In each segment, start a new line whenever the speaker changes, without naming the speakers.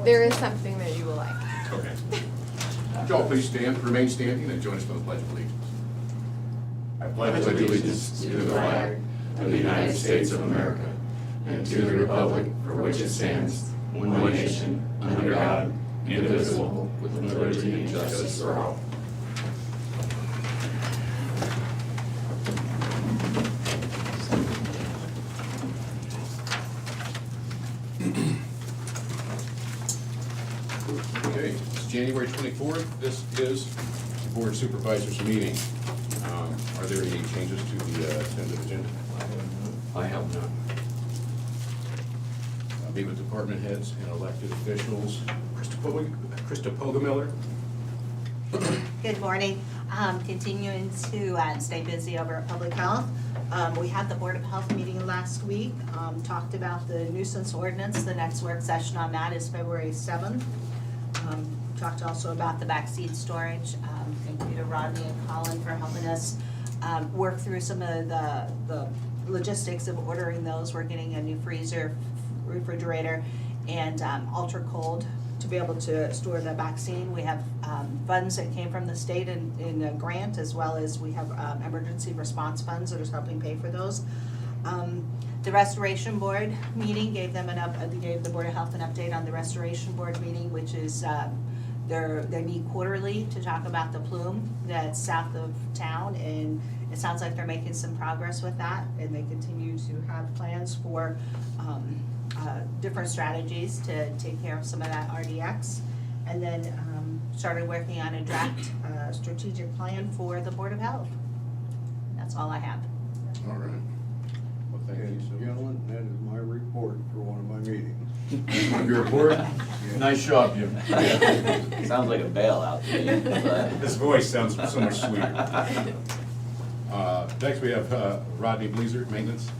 There is something that you will like.
Okay. Would you all please remain standing and join us for the Pledge of Allegiance. I pledge allegiance to the flag of the United States of America and to the republic for which it stands, one nation, under God, indivisible, with liberty and justice for all. Okay, it's January 24th. This is the Board of Supervisors meeting. Are there any changes to the tentative agenda? I have none. Meet with department heads and elected officials. Krista Poggemiller.
Good morning. Continuing to stay busy over at Public Health. We had the Board of Health meeting last week, talked about the nuisance ordinance. The next work session on that is February 7th. Talked also about the backseat storage. Thank you to Rodney and Colin for helping us work through some of the logistics of ordering those. We're getting a new freezer, refrigerator, and ultra cold to be able to store the vaccine. We have funds that came from the state in a grant, as well as we have emergency response funds that are helping pay for those. The Restoration Board meeting gave the Board of Health an update on the Restoration Board meeting, which is they meet quarterly to talk about the plume that's south of town, and it sounds like they're making some progress with that, and they continue to have plans for different strategies to take care of some of that RDX, and then started working on a draft strategic plan for the Board of Health. That's all I have.
All right. Well, thank you so much.
Gentlemen, that is my report for one of my meetings.
Your report?
Nice job, Jim.
Sounds like a bailout to me, but
His voice sounds so much sweeter. Next we have Rodney Bleezer, maintenance.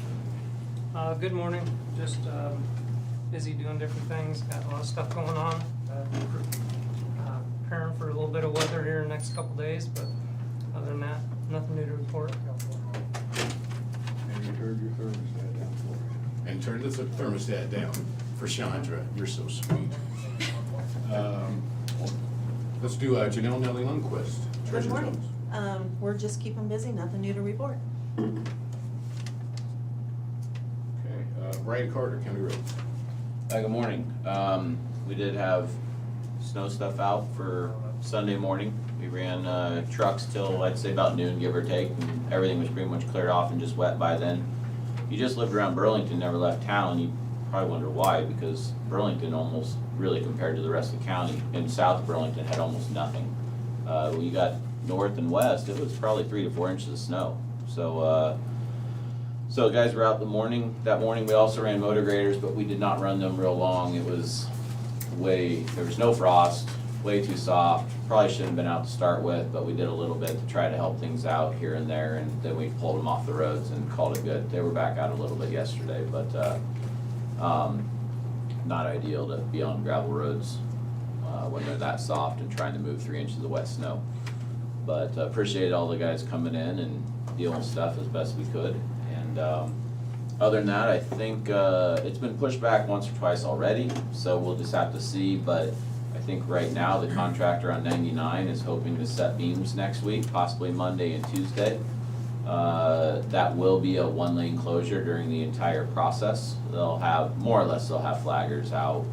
Good morning, just busy doing different things, got a lot of stuff going on. Preparing for a little bit of weather here in the next couple days, but other than that, nothing new to report.
And you turned your thermostat down for me.
And turn the thermostat down for Chandra. You're so sweet. Let's do Janelle Nellie Lundquist.
Good
Treasure
morning.
Jones.
We're just keeping busy, nothing new to report.
Okay, Brian Carter, County Road.
good morning. We did have snow stuff out for Sunday morning. We ran trucks till I'd say about noon, give or take, and everything was pretty much cleared off and just wet by then. If you just lived around Burlington, never left town, you probably wonder why, because Burlington almost, really compared to the rest of the county, and south of Burlington had almost nothing. When you got north and west, it was probably 3 to 4 inches of snow. So the guys were out that morning. We also ran motor graders, but we did not run them real long. It was there was no frost, way too soft. Probably shouldn't have been out to start with, but we did a little bit to try to help things out here and there, and then we pulled them off the roads and called it good. They were back out a little bit yesterday, but not ideal to be on gravel roads when they're that soft and trying to move 3 inches of wet snow. But appreciate all the guys coming in and dealing with stuff as best we could. And other than that, I think it's been pushed back once or twice already, so we'll just have to see. But I think right now the contractor on 99 is hoping to set beams next week, possibly Monday and Tuesday. That will be a 1-lane closure during the entire process. They'll have, more or less, they'll have flaggers out.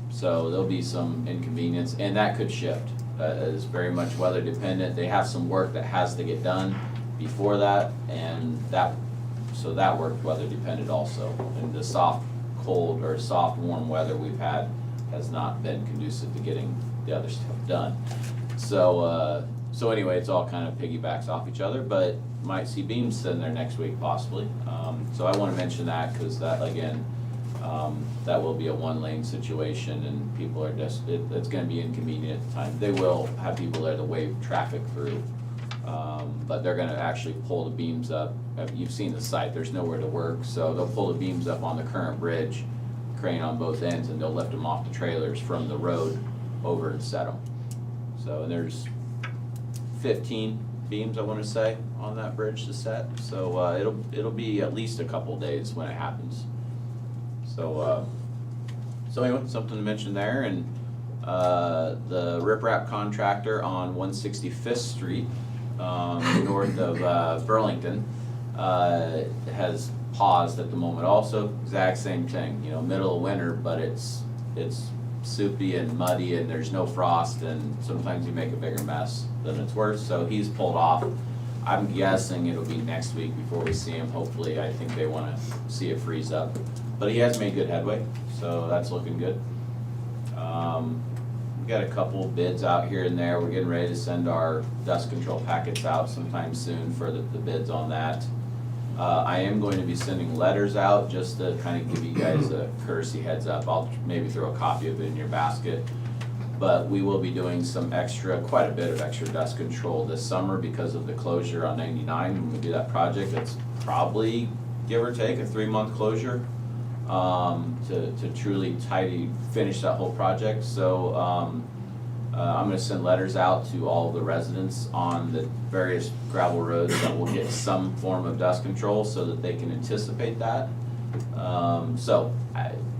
So there'll be some inconvenience, and that could shift. It's very much weather dependent. They have some work that has to get done before that, and so that work weather dependent also. And the soft, cold, or soft, warm weather we've had has not been conducive to getting the other stuff done. So anyway, it's all kind of piggybacks off each other, but might see beams sitting there next week possibly. So I want to mention that because that, again, that will be a 1-lane situation, and people are just, it's going to be inconvenient at the time. They will have people there to wave traffic through, but they're going to actually pull the beams up. You've seen the site, there's nowhere to work, so they'll pull the beams up on the current bridge, crane on both ends, and they'll lift them off the trailers from the road over and set them. So, and there's 15 beams, I want to say, on that bridge to set. So it'll be at least a couple days when it happens. So So anyway, something to mention there, and the riprap contractor on 165th Street, north of Burlington, has paused at the moment. Also, exact same thing, you know, middle of winter, but it's soupy and muddy and there's no frost, and sometimes you make a bigger mess than it's worth, so he's pulled off. I'm guessing it'll be next week before we see him. Hopefully, I think they wanna see it freeze up. But he has made good headway, so that's looking good. We got a couple bids out here and there. We're getting ready to send our dust control packets out sometime soon for the bids on that. I am going to be sending letters out just to kind of give you guys a courtesy heads up. I'll maybe throw a copy of it in your basket. But we will be doing quite a bit of extra dust control this summer because of the closure on 99. When we do that project, it's probably, give or take, a 3-month closure to truly finish that whole project. So I'm gonna send letters out to all the residents on the various gravel roads that will get some form of dust control so that they can anticipate that.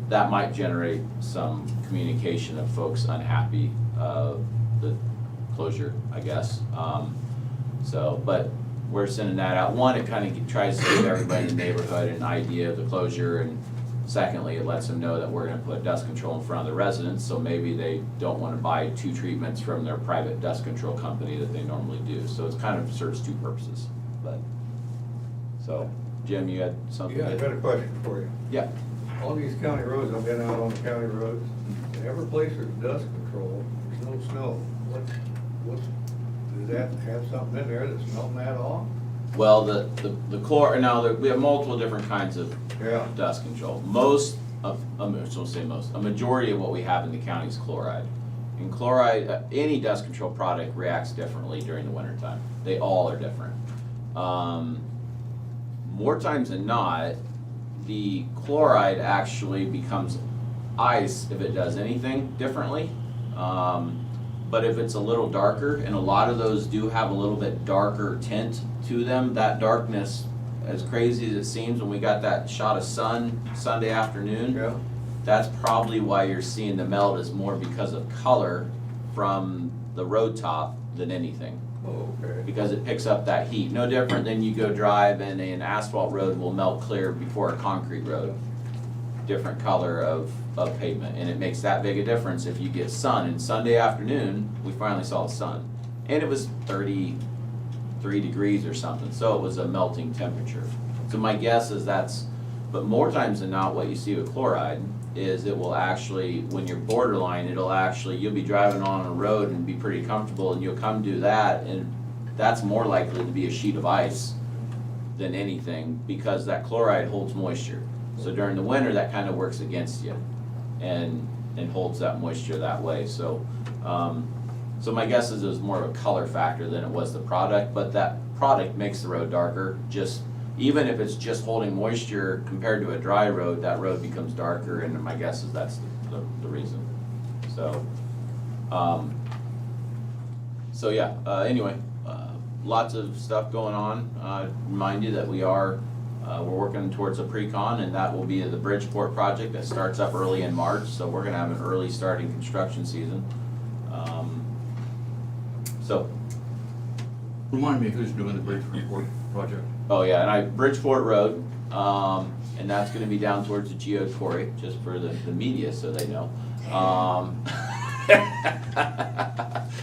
That might generate some communication of folks unhappy of the closure, I guess. But we're sending that out. One, it kind of tries to give everybody in the neighborhood an idea of the closure, and secondly, it lets them know that we're gonna put dust control in front of the residents, so maybe they don't wanna buy 2 treatments from their private dust control company that they normally do. So it's kind of serves 2 purposes, so, Jim, you had something?
Yeah, I got a question for you.
Yeah.
All these county roads, I've been out on the county roads, and every place there's dust control, there's no snow. Does that have something in there that's melting that off?
Well, we have multiple different kinds of
Yeah.
dust control. A majority of what we have in the county is chloride. And chloride, any dust control product reacts differently during the wintertime. They all are different. More times than not, the chloride actually becomes ice if it does anything differently. But if it's a little darker, and a lot of those do have a little bit darker tint to them, that darkness, as crazy as it seems when we got that shot of sun Sunday afternoon,
Yeah.
that's probably why you're seeing the melt is more because of color from the road top than anything.
Oh, okay.
Because it picks up that heat. No different than you go drive and an asphalt road will melt clear before a concrete road. Different color of pavement, and it makes that big a difference if you get sun. And Sunday afternoon, we finally saw the sun. And it was 33 degrees or something, so it was a melting temperature. So my guess is but more times than not, what you see with chloride is it will actually, when you're borderline, you'll be driving on a road and be pretty comfortable, and you'll come do that, and that's more likely to be a sheet of ice than anything, because that chloride holds moisture. So during the winter, that kind of works against you and holds that moisture that way. So my guess is it was more of a color factor than it was the product, but that product makes the road darker. Even if it's just holding moisture compared to a dry road, that road becomes darker, and my guess is that's the reason. Anyway, lots of stuff going on. Remind you that we're working towards a pre-con, and that will be the Bridgeport project that starts up early in March, so we're gonna have an early starting construction season.
Remind me who's doing the Bridgeport project?
Oh yeah, and Bridgeport Road, and that's gonna be down towards the Geo Quarry, just for the media so they know.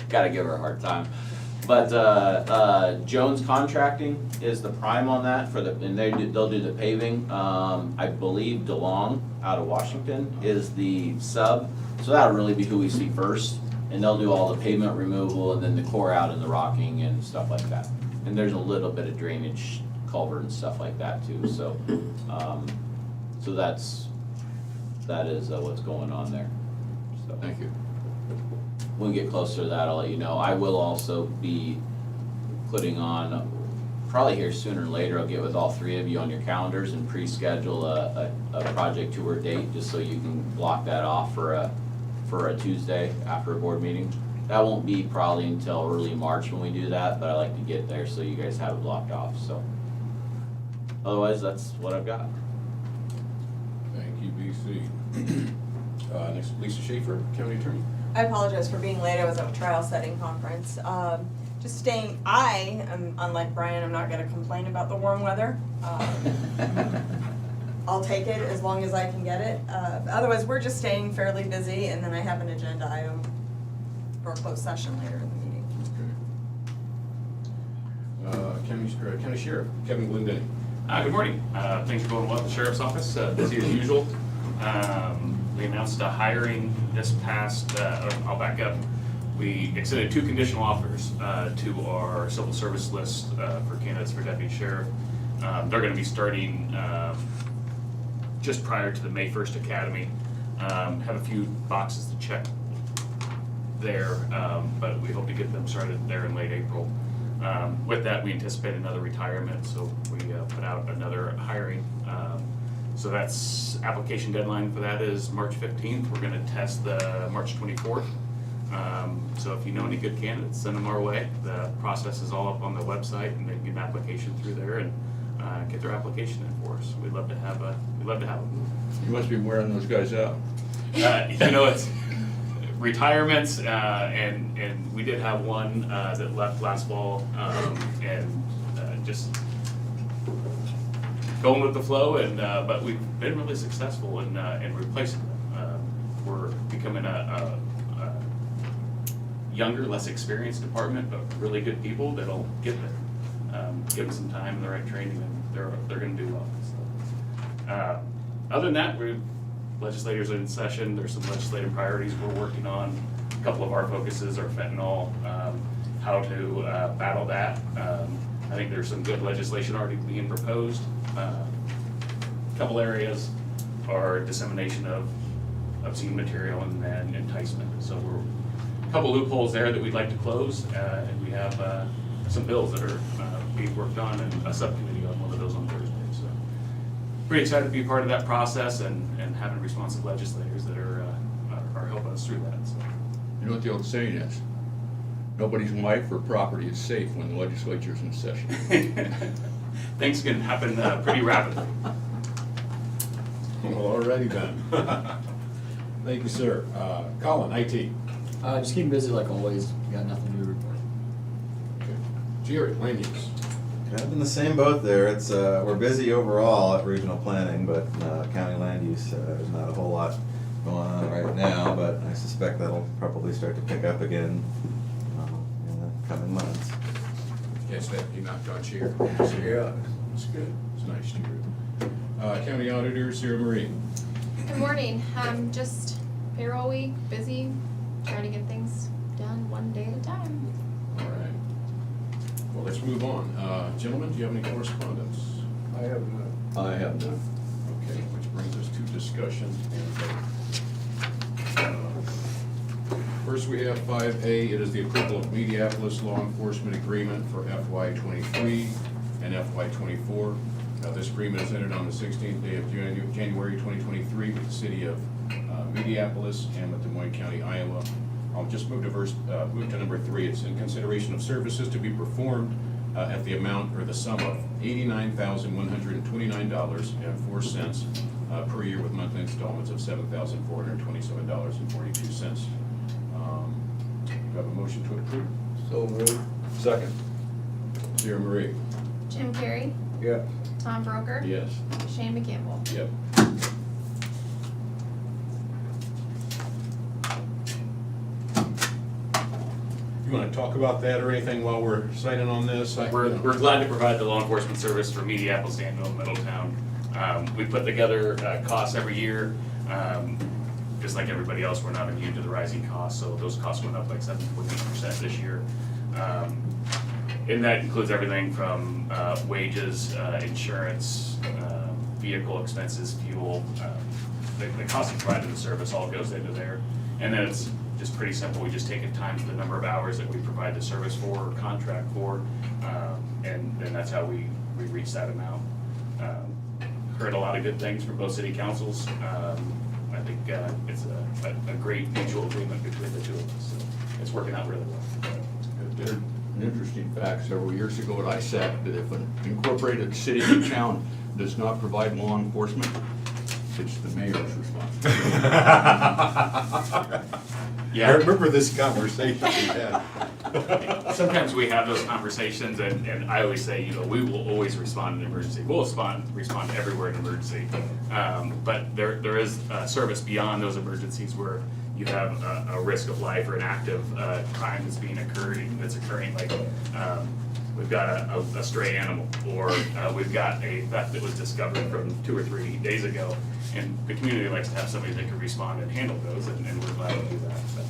Gotta give her a hard time. But Jones Contracting is the prime on that and they'll do the paving. I believe DeLong out of Washington is the sub, so that'll really be who we see first. And they'll do all the pavement removal and then the core out and the rocking and stuff like that. And there's a little bit of drainage, culvert and stuff like that too. So that is what's going on there. So
Thank you.
when we get closer to that, I'll let you know. I will also be putting on, probably here sooner or later, I'll get with all 3 of you on your calendars and pre-schedule a project tour date, just so you can block that off for a Tuesday after a board meeting. That won't be probably until early March when we do that, but I like to get there so you guys have it blocked off, so. Otherwise, that's what I've got.
Thank you, BC. Next, Lisa Schaefer, County Attorney.
I apologize for being late. I was at a trial setting conference. Just staying, I am, unlike Brian, I'm not gonna complain about the warm weather. I'll take it as long as I can get it. Otherwise, we're just staying fairly busy, and then I have an agenda item for a closed session later in the meeting.
County Sheriff, Kevin Glendinning.
Good morning. Things are going well at the Sheriff's Office, busy as usual. We announced a hiring this past, I'll back up. We extended 2 conditional offers to our civil service list for candidates for deputy sheriff. They're gonna be starting just prior to the May 1st Academy. Have a few boxes to check there, but we hope to get them started there in late April. With that, we anticipate another retirement, so we put out another hiring. So that's, application deadline for that is March 15th. We're gonna test the March 24th. So if you know any good candidates, send them our way. The process is all up on the website, and they can get an application through there and get their application in for us. We'd love to have them.
You must be wearing those guys out.
You know, it's retirements, and we did have one that left last fall, and just going with the flow, and but we've been really successful in replacing them. We're becoming a younger, less experienced department, but really good people that'll get there. Give them some time and the right training, and they're going to do well. So, other than that, legislators are in session. There's some legislative priorities we're working on. A couple of our focuses are fentanyl, how to battle that. I think there's some good legislation already being proposed. A couple areas are dissemination of obscene material and then enticement. So we're a couple loopholes there that we'd like to close, and we have some bills that are being worked on, and a subcommittee on one of those on Thursday. So pretty excited to be part of that process and having responsive legislators that are helping us through that. So.
You know what the old saying is? Nobody's life or property is safe when the legislature's in session.
Things can happen pretty rapidly.
Well, already done. Thank you, sir. Colin, IT.
Just keep busy like always. Got nothing new to report.
Okay. Jared, land use.
Kind of in the same boat there. It's we're busy overall at regional planning, but county land use there's not a whole lot going on right now. But I suspect that'll probably start to pick up again in the coming months.
Yes, that you knocked on chair.
Yeah.
It's good. It's nice to hear. County Auditor, Sarah Marie.
Good morning. Just payroll week, busy, trying to get things done one day at a time.
All right. Well, let's move on. Gentlemen, do you have any correspondence?
I have none.
I have none. Okay, which brings us to discussion and vote. First, we have 5A. It is the approval of Mediapolis Law Enforcement Agreement for FY '23 and FY '24. This agreement is entered on the 16th day of January 2023 with the city of Mediapolis and with Des Moines County, Iowa. I'll just move to number 3. It's in consideration of services to be performed at the amount or the sum of $89,129.04 per year with monthly installments of $7,427.42. Do you have a motion to approve?
So moved.
Second. Sarah Marie.
Jim Carrey,
Yes.
Tom Broker,
Yes.
Shane McCampbell.
Yep. You want to talk about that or anything while we're signing on this?
We're glad to provide the law enforcement service for Mediapolis, Danville, Middletown. We put together costs every year. Just like everybody else, we're not immune to the rising costs, so those costs went up like 7.8% this year. And that includes everything from wages, insurance, vehicle expenses, fuel. The cost of providing the service all goes into there. And then it's just pretty simple. We just take it times the number of hours that we provide the service for or contract for, and then that's how we reach that amount. Heard a lot of good things from both city councils. I think it's a great mutual agreement between the two of us. So it's working out really well.
An interesting fact, several years ago at ISAC, that if an incorporated city or town does not provide law enforcement, It's the mayor's responsibility.
Yeah.
I remember this conversation we had.
Sometimes we have those conversations, and I always say, you know, we will always respond in an emergency. We'll respond everywhere in an emergency. But there is service beyond those emergencies where you have a risk of life or an active crime that's occurring, like we've got a stray animal, or we've got a theft that was discovered from 2 or 3 days ago. And the community likes to have somebody that can respond and handle those, and we're glad to do that. So.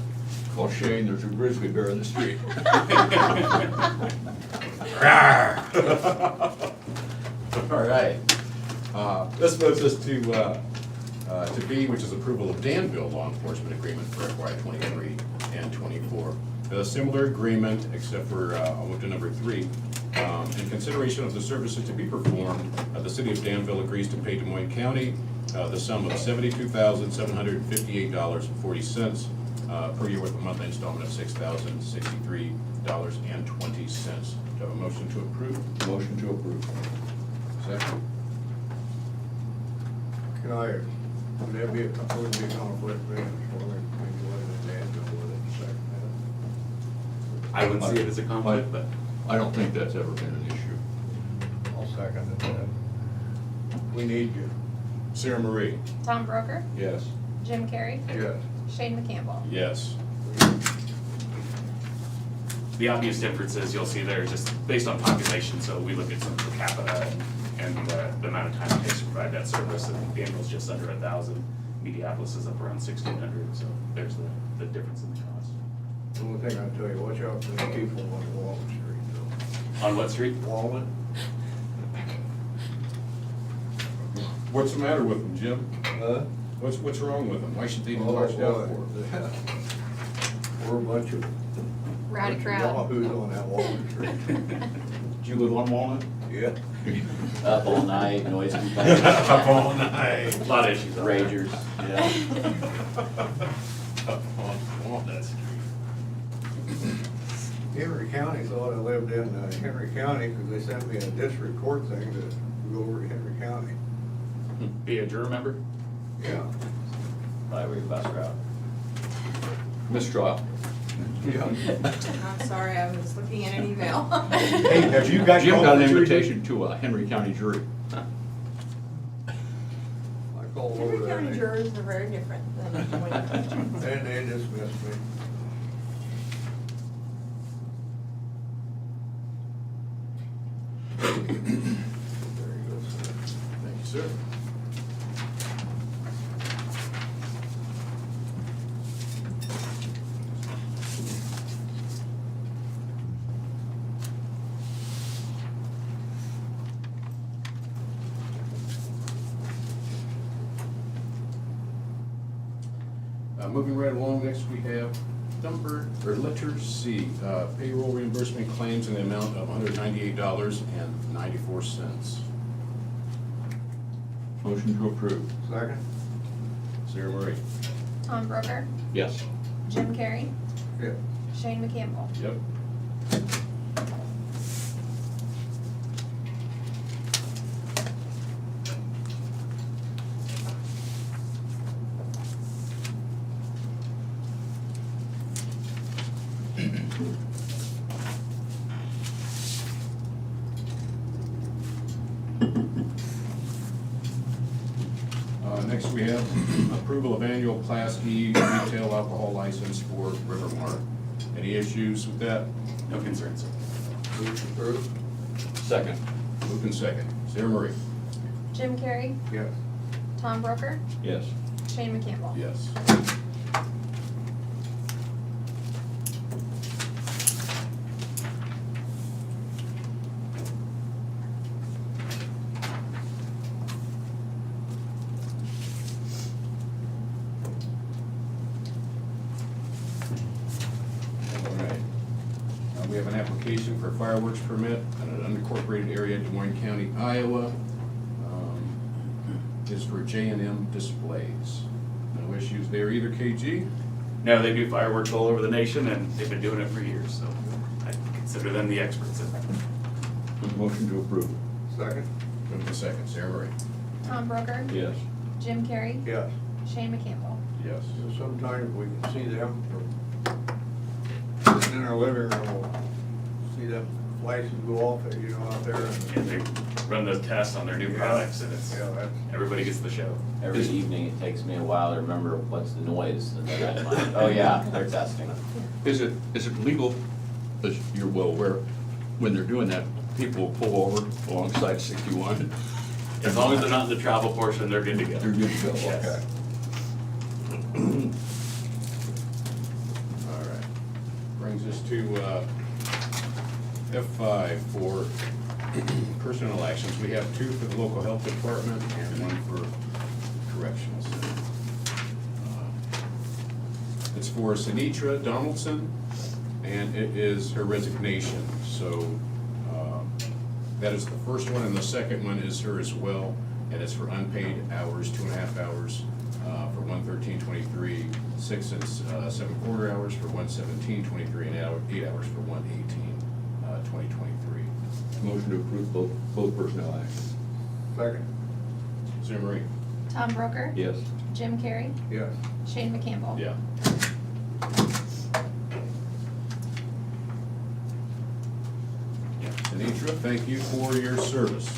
Call Shane, there's a grizzly bear in the street. All right. This moves us to B, which is approval of Danville Law Enforcement Agreement for FY '23 and '24. A similar agreement, except for, I'll move to number 3. In consideration of the services to be performed, the city of Danville agrees to pay Des Moines County the sum of $72,758.40 per year with a monthly installment of $6,063.20. Do I have a motion to approve? Motion to approve. Second?
Can I, would that be a conflict of interest, maybe go ahead and add to it and second
I wouldn't see it as a conflict, but
I don't think that's ever been an issue.
that? I'll second it then. We need you.
Sarah Marie?
Tom Broker,
Yes.
Jim Carrey,
Yes.
Shane McCampbell.
Yes.
the obvious difference is you'll see there just based on population. So we look at some per capita and the amount of time it takes to provide that service. And Danville's just under 1,000. Mediapolis is up around 1,600. So there's the difference in the cost.
The only thing I tell you, watch out for the people on Walnut Street though.
On what street?
Walnut?
What's the matter with them, Jim?
Huh?
What's wrong with them? Why should they be
Oh,
watched out
boy.
for?
We're a bunch of
Rowdy crowd.
yahoos on that Walnut Street.
Do you live on Walnut?
Yeah.
Up all night, noise complaints.
Up all night.
A lot of issues. on that.
Ragers, yeah.
Up on Walnut Street.
Henry County thought I lived in Henry County because they sent me a district court thing to go over to Henry County.
Be a juror member?
Yeah.
Probably bus route.
Mistrial.
Yeah.
I'm sorry, I was looking at an email.
Hey, have you got?
Jim got an
jury
invitation to a Henry County jury.
I called over
Henry
there.
County
and
jurors are very different than Moines County.
And they dismissed me. There you go, sir.
Thank you, sir. Moving right along, next we have letter C, payroll reimbursement claims in the amount of $198.94.
Motion to approve.
Second?
Sarah Marie?
Tom Broker,
Yes.
Jim Carrey,
Yeah.
Shane McCampbell.
Yep. Next we have approval of annual Class E retail alcohol license for Rivermart. Any issues with that?
No concerns.
Move to approve?
Second.
Moved and second. Sarah Marie?
Jim Carrey,
Yes.
Tom Broker,
Yes.
Shane McCampbell.
Yes. All right. We have an application for a fireworks permit in an unincorporated area in Des Moines County, Iowa. Is for J&M Displays. No issues there either, KG?
No, they do fireworks all over the nation, and they've been doing it for years, so I consider them the experts in that.
Motion to approve.
Second?
Moved and second. Sarah Marie?
Tom Broker,
Yes.
Jim Carrey,
Yes.
Shane McCampbell.
Yes.
So sometimes we can see them from sitting in our living room, we'll see them flashes go off, you know, out there.
And they run those tests on their new products and it's,
Yeah, that's.
everybody gets the show.
Every evening, it takes me a while to remember what's the noise, and then I'm like, oh yeah, they're testing.
Is it legal, as you're well aware, when they're doing that, people pull over alongside 61?
As long as they're not in the travel portion, they're good to go.
They're good to go,
Yes.
okay.
All right. Brings us to F5 for personnel actions. We have 2 for the local health department and 1 for correctional center. It's for Sinitra Donaldson, and it is her resignation. So that is the first one, and the second one is her as well, and it's for unpaid hours, 2.5 hours for 113.23, 6 and 7/4 hours for 117.23, and 8 hours for 118.2023.
Motion to approve both personnel actions.
Second.
Sarah Marie?
Tom Broker,
Yes.
Jim Carrey,
Yes.
Shane McCampbell.
Yeah. Sinitra, thank you for your service.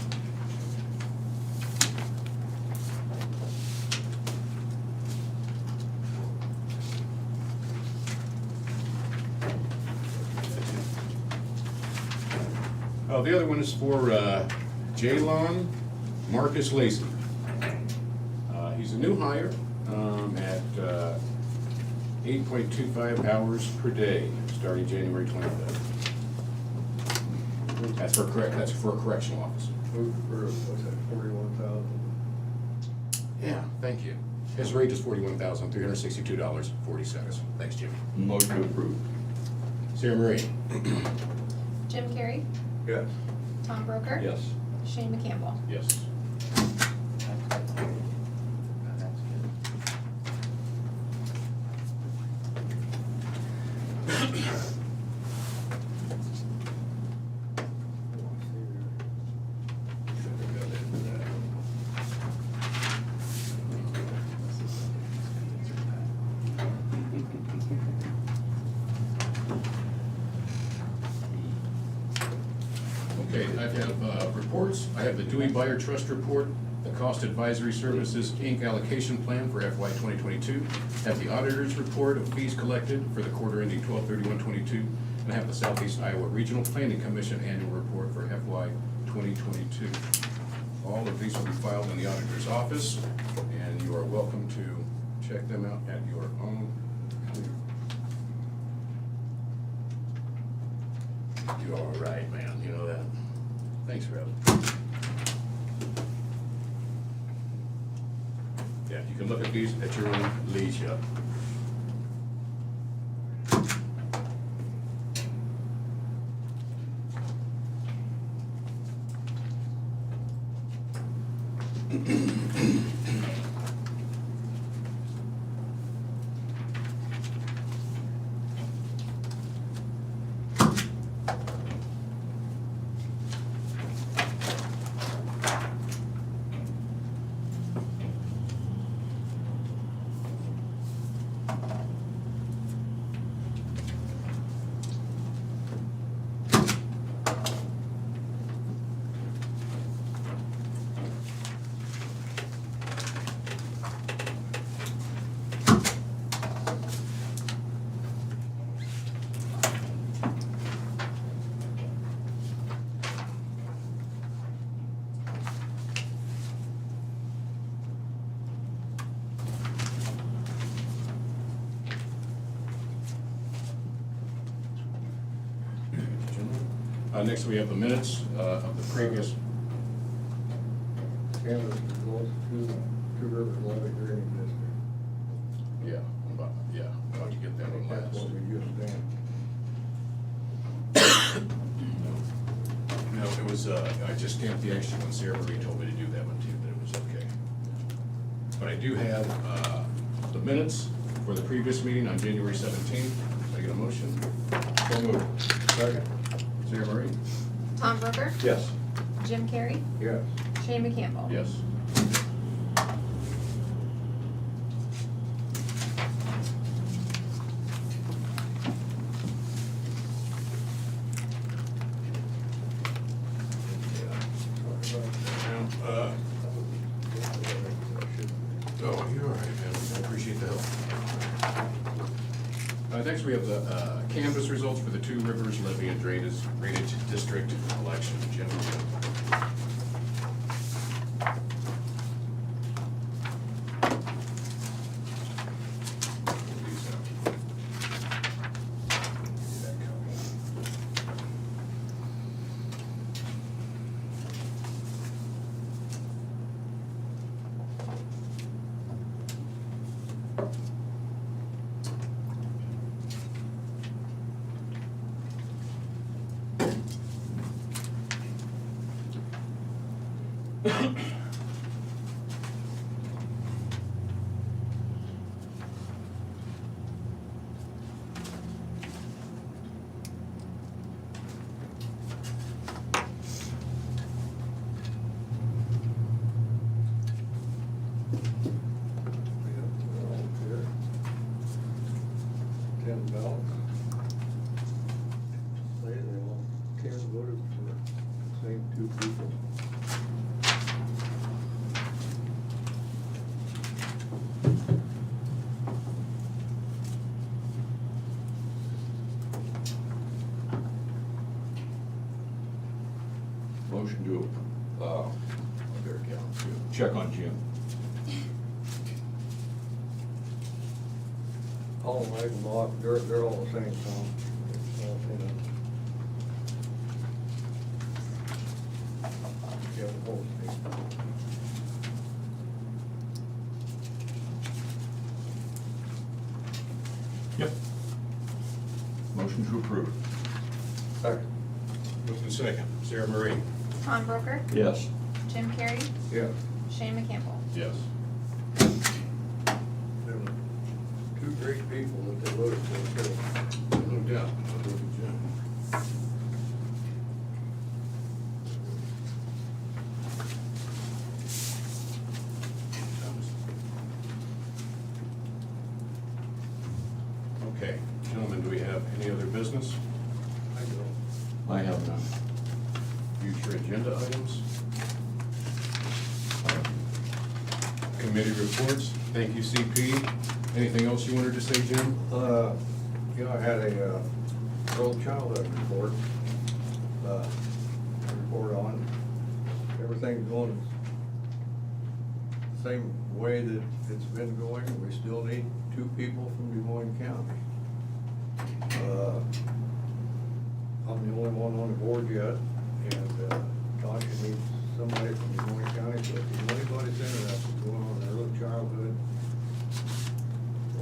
The other one is for Jalon Marcus Lacey. He's a new hire at 8.25 hours per day, starting January 25th. That's for a correctional officer.
Move for, what's that, 41,000?
Yeah, thank you. His rate is $41,362.40. Thanks, Jimmy.
Motion to approve.
Sarah Marie?
Jim Carrey,
Yes.
Tom Broker.
Yes.
Shane McCampbell.
Yes. Okay, I have reports. I have the Dewey Buyer Trust Report, the Cost Advisory Services, Inc. allocation plan for FY 2022. I have the Auditor's Report of fees collected for the quarter ending 12/31/22. And I have the Southeast Iowa Regional Planning Commission Annual Report for FY 2022. All of these will be filed in the auditor's office, and you are welcome to check them out at your own leisure. You're all right, man, you know that. Thanks, Rev. Yeah, you can look at these at your own leisure. Next, we have the minutes of the previous.
Canvas goes to Two Rivers Levy Drainage District.
Yeah, how'd you get that one
That's
last?
what we used then.
No, it was, I just stamped the extra one. Sarah Marie told me to do that one too, but it was okay. But I do have the minutes for the previous meeting on January 17th. Can I get a motion?
So moved.
Second. Sarah Marie?
Tom Broker,
Yes.
Jim Carrey,
Yes.
Shane McCampbell.
Yes. Next, we have the canvass results for the Two Rivers Levy and Drainage District election. Jim?
Ten ballots. Say they all 10 voted for the same 2 people.
Motion to, I better count, check on Jim.
All of them, they're all the same, Tom. It's all 10 of them. Yeah, the whole thing.
Yep. Motion to approve.
Second.
Moving second. Sarah Marie?
Tom Broker,
Yes.
Jim Carrey,
Yeah.
Shane McCampbell.
Yes.
There were 2 great people that they voted for, too.
No doubt. I'll go with Jim. Okay, gentlemen, do we have any other business?
I know.
I have none.
Future agenda items? Committee reports? Thank you, CP. Anything else you wanted to say, Jim?
Yeah, I had a early childhood report, report on. Everything's going the same way that it's been going. We still need 2 people from Des Moines County. I'm the only one on the board yet, and Tasha needs somebody from Des Moines County, so if anybody's interested in going on early childhood,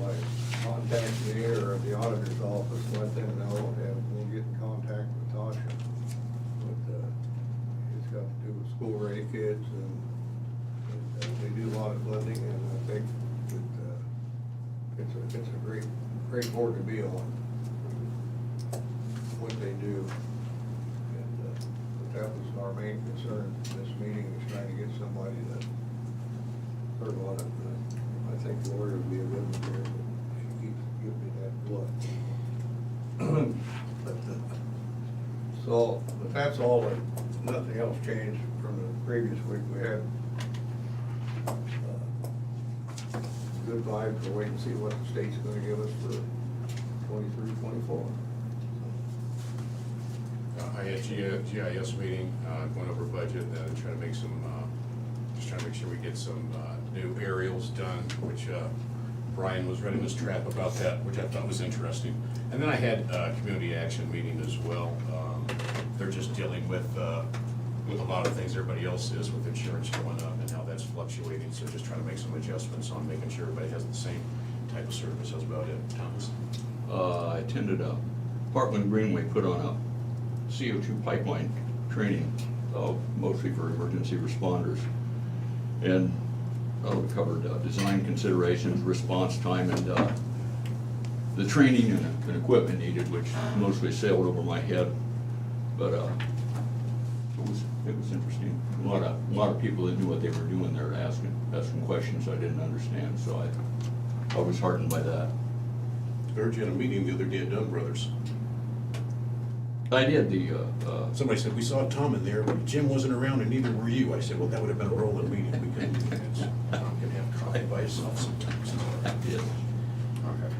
like, contact me or the auditor's office, let them know, and we'll get in contact with Tasha. But, it's got to do with school-ready kids, and they do a lot of funding, and I think that, it's a great board to be on, what they do. And, but that was our main concern in this meeting, is trying to get somebody to serve on it. I think Lori would be a good one here, but she keeps giving me that look. But that's all, nothing else changed from the previous week. We had good vibes. We'll wait and see what the state's gonna give us for 23, 24.
I had GIS meeting, going over budget, and trying to make some, just trying to make sure we get some new aerials done, which Brian was running his trap about that, which I thought was interesting. And then I had a community action meeting as well. They're just dealing with a lot of things everybody else is, with insurance going up and how that's fluctuating. So just trying to make some adjustments on making sure everybody has the same type of service. That's about it. Thomas?
I attended a Parkland Greenway put on a CO2 pipeline training, mostly for emergency responders. And we covered design considerations, response time, and the training and equipment needed, which mostly sailed over my head. But it was interesting. A lot of people that knew what they were doing there asking questions I didn't understand, so I was heartened by that.
I heard you had a meeting the other day at Dunn Brothers.
I did
Somebody said, we saw Tom in there, but Jim wasn't around and neither were you. I said, well, that would have been a rolling meeting. We couldn't do that. Tom can have coffee by himself sometimes.
I did.
Okay.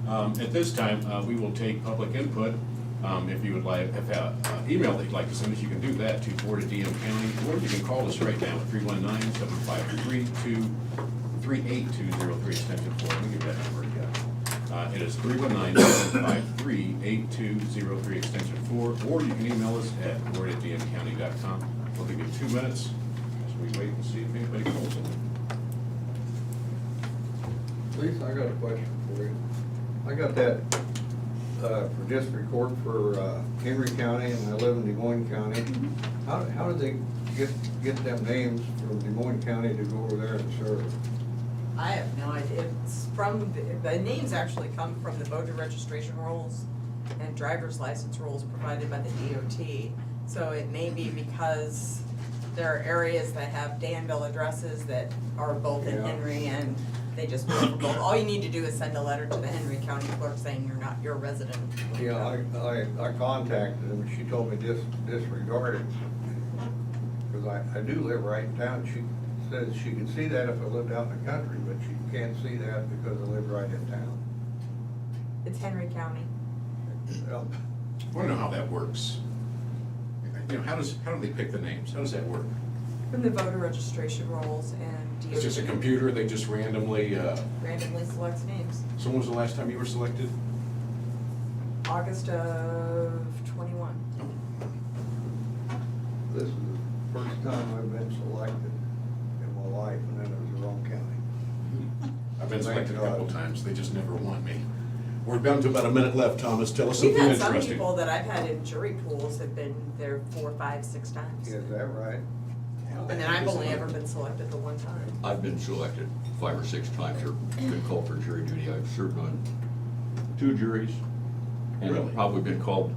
At this time, we will take public input. If you would like, if email that you'd like to send us, you can do that to Board@DM County, or you can call us right now at 319-753-3820, extension 4. Let me give that number again. It is 319-753-8203, extension 4, or you can email us at board@dmcounty.com. We'll give you 2 minutes as we wait and see if anybody calls in.
Lisa, I got a question for you. I got that, for district court for, Henry County, and I live in Des Moines County. How did they get them names from Des Moines County to go over there and serve?
I have no idea. It's from, the names actually come from the voter registration rolls and driver's license rolls provided by the DOT. So it may be because there are areas that have Danville addresses that are both in
Yeah.
Henry, and they just put it for both. All you need to do is send a letter to the Henry County clerk saying you're a resident.
Yeah, I contacted them, she told me disregard it, because I do live right in town. She says she could see that if I lived out in the country, but she can't see that because I live right in town.
It's Henry County.
Well,
I want to know how that works. You know, how do they pick the names? How does that work?
From the voter registration rolls and DOT.
It's just a computer, they just randomly,
Randomly selects names.
so when was the last time you were selected?
August of 21.
This is the first time I've been selected in my life, and then it was the wrong county.
I've been selected a couple times, they just never want me. We're down to about a minute left, Thomas, tell us
We've
something
had some
interesting.
people that I've had in jury pools have been there 4, 5, 6 times.
Is that right?
And then I've only ever been selected the one time.
I've been selected 5 or 6 times, or been called for jury duty. I've served on 2 juries, and
Really?
I've probably been called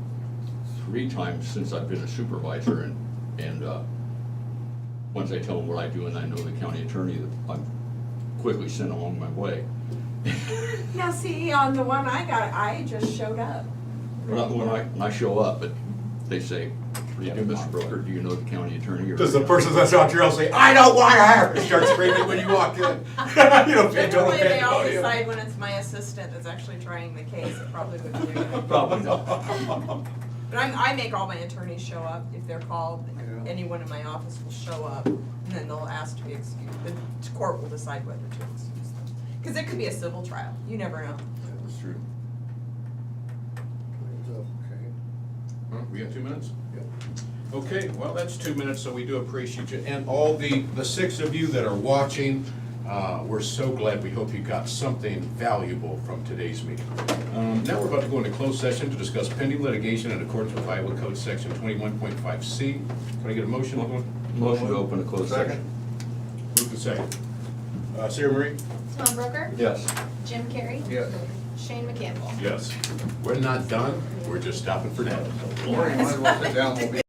3 times since I've been a supervisor, and once I tell them what I do and I know the county attorney, I'm quickly sent along my way.
Now, see, on the one I got, I just showed up.
When I show up, but they say, "What do you do, Mr. Broker? Do you know the county attorney?" or-
Does the person that's out your house say, "I don't want her," and start screaming when you walk in? You know,
Generally, they all
pandemonium.
decide when it's my assistant that's actually trying the case, it probably would be you.
Probably not.
But I make all my attorneys show up if they're called.
Yeah.
Anyone in my office will show up, and then they'll ask to be excused. The court will decide whether to excuse them. Because it could be a civil trial. You never know.
That's true.
Okay.
Huh, we got 2 minutes?
Yep.
Okay, well, that's 2 minutes, so we do appreciate you. And all the 6 of you that are watching, we're so glad. We hope you got something valuable from today's meeting. Now we're about to go into closed session to discuss pending litigation in accordance with Iowa Code Section 21.5C. Can I get a motion?
Motion to open a closed session.
Move to second. Sarah Marie?
Tom Broker?
Yes.
Jim Carrey?
Yes.
Shane McCampbell?
Yes. We're not done, we're just stopping for now.
Lori, might as well sit down, we'll be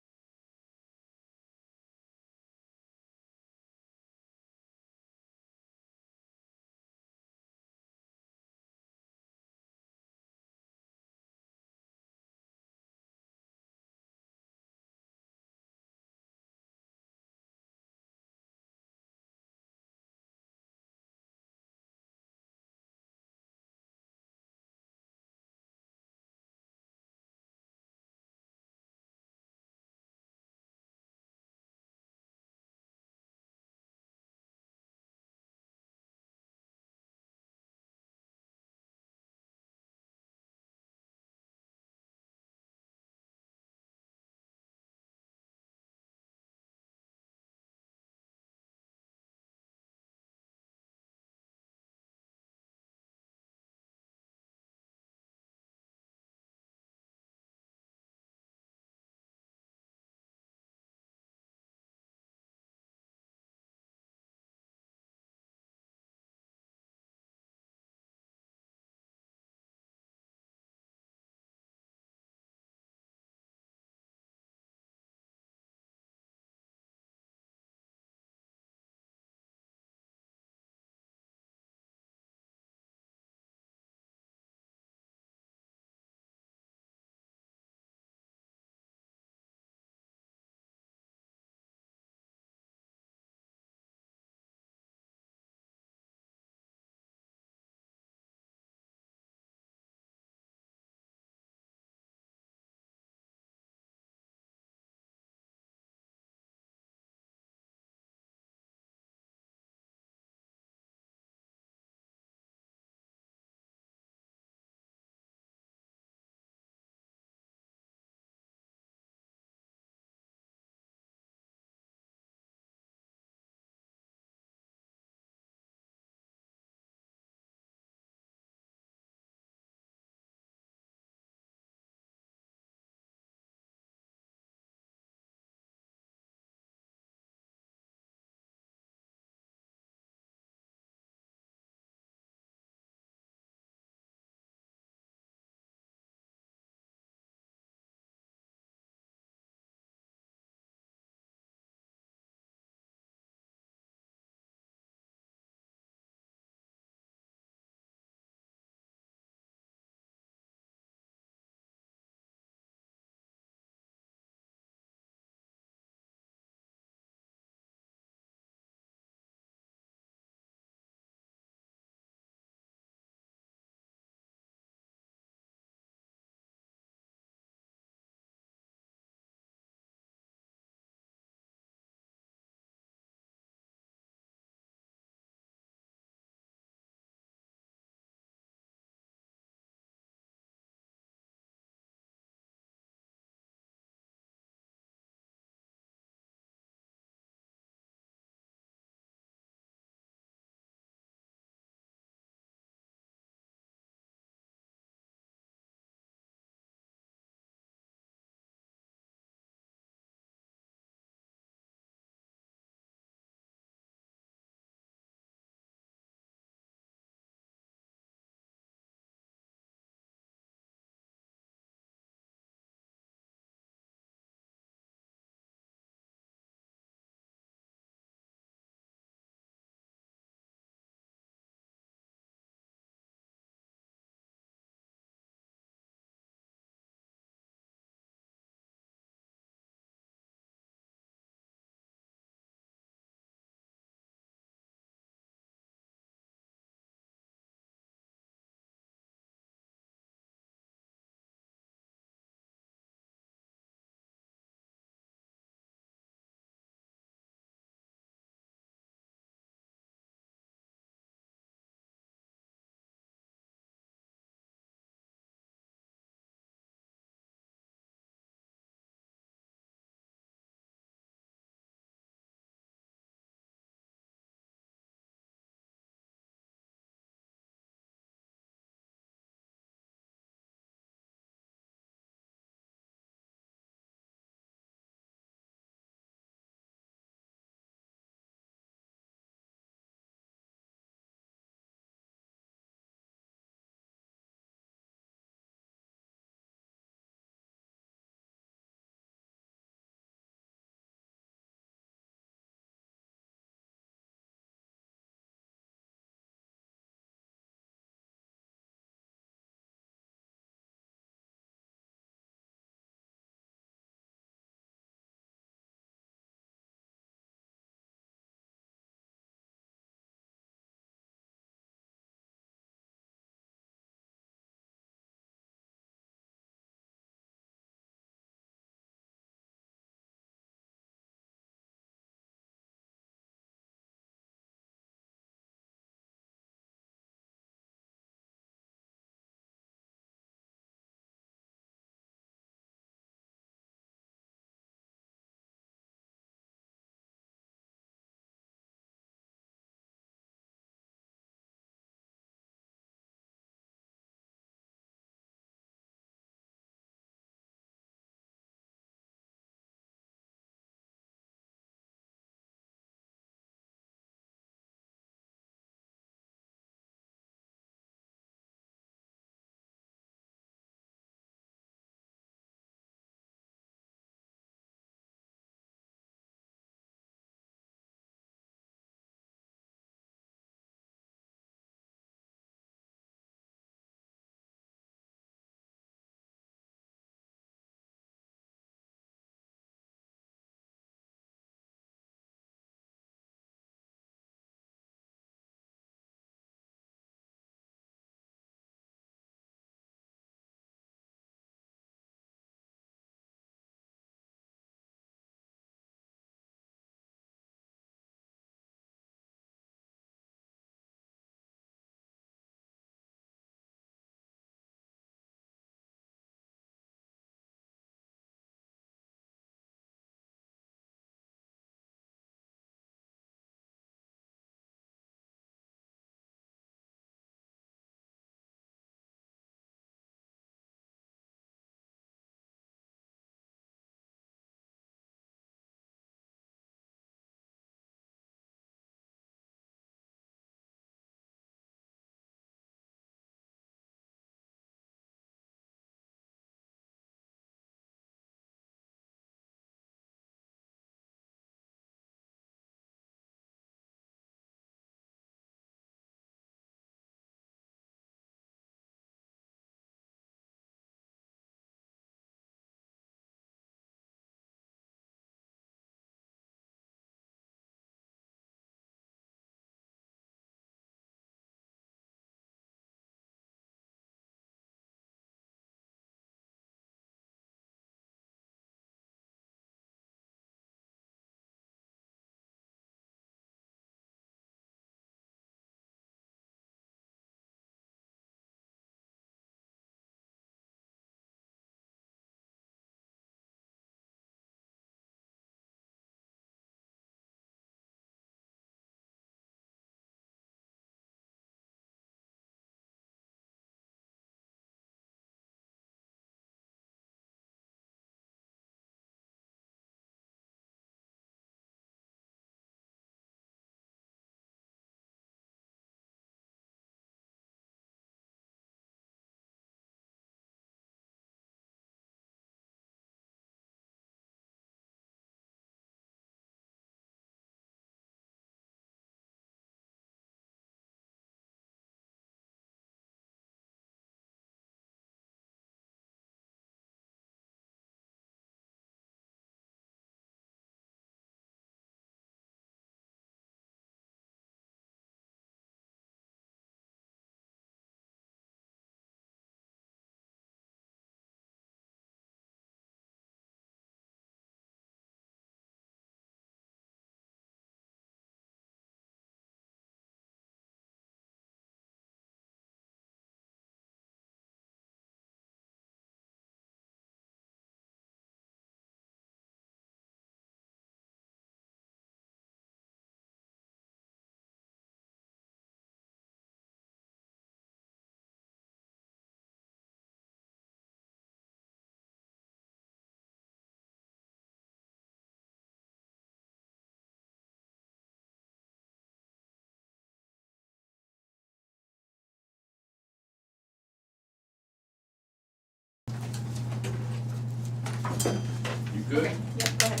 Good?
Okay, yep, go ahead.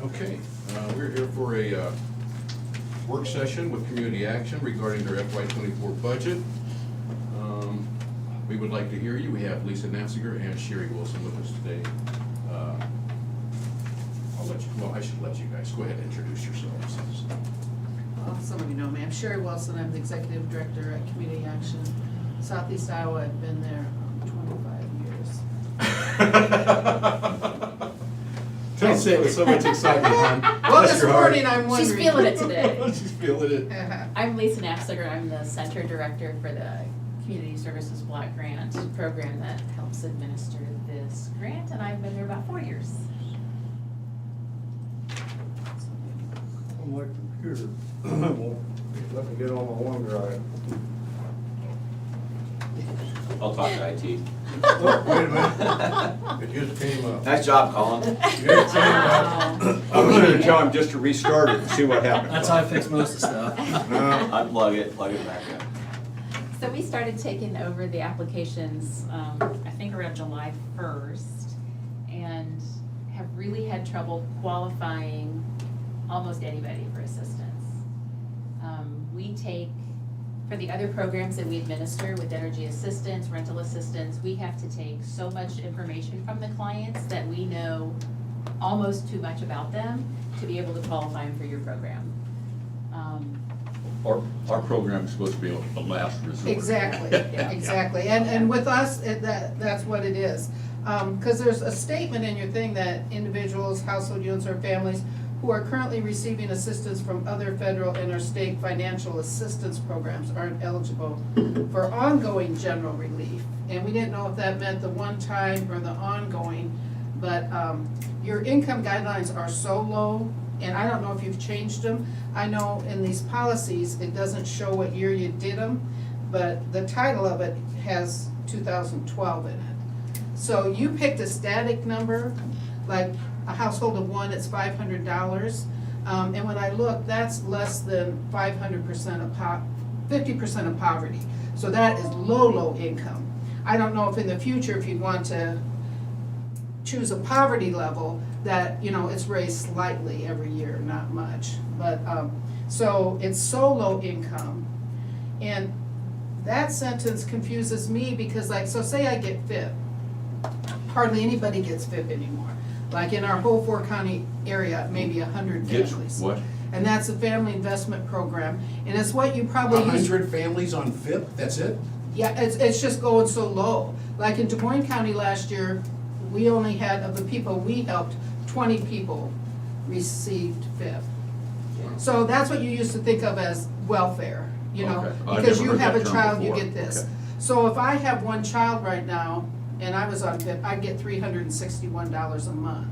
Okay, we're here for a work session with Community Action regarding their FY '24 budget. We would like to hear you. We have Lisa Nafziger and Sherry Wilson with us today. I should let you guys go ahead and introduce yourselves.
Well, some of you know me. I'm Sherry Wilson. I'm the Executive Director at Community Action Southeast Iowa. I've been there 25 years.
Don't say it with so much excitement, hon.
Well,
Bless
this
your heart.
morning I'm wondering.
She's feeling it today.
She's feeling it.
I'm Lisa Nafziger. I'm the Center Director for the Community Services Block Grant program that helps administer this grant, and I've been there about 4 years.
On my computer, won't let me get on my OneDrive.
I'll talk to IT.
Oh, wait a minute, it just came up.
Nice job, Colin.
It just came up.
I was gonna tell him just to restart it and see what happens.
That's how I fix most of the stuff.
Unplug it, plug it back in.
So we started taking over the applications, I think around July 1st, and have really had trouble qualifying almost anybody for assistance. We take, for the other programs that we administer with energy assistance, rental assistance, we have to take so much information from the clients that we know almost too much about them to be able to qualify them for your program.
Our program's supposed to be a last resort.
Exactly, exactly. And with us, that's what it is. Because there's a statement in your thing that individuals, household units, or families who are currently receiving assistance from other federal and or state financial assistance programs aren't eligible for ongoing general relief. And we didn't know if that meant the one time or the ongoing, but your income guidelines are so low, and I don't know if you've changed them. I know in these policies, it doesn't show what year you did them, but the title of it has 2012 in it. So you picked a static number, like a household of one, it's $500. And when I look, that's less than 500% of 50% of poverty. So that is low income. I don't know if in the future, if you'd want to choose a poverty level that, you know, it's raised slightly every year, not much. But, so it's so low income. And that sentence confuses me because, like, so say I get FIP. Hardly anybody gets FIP anymore. Like in our whole 4-county area, maybe 100
Gets
families.
what?
And that's a family investment program, and it's what you probably use.
100 families on FIP, that's it?
Yeah, it's just going so low. Like in Des Moines County last year, we only had, of the people we helped, 20 people received FIP. So that's what you used to think of as welfare, you know?
Okay. I
Because
never
you
heard
have
that
a
term
child, you
before.
get this.
Okay.
So if I have one child right now, and I was on FIP, I'd get $361 a month.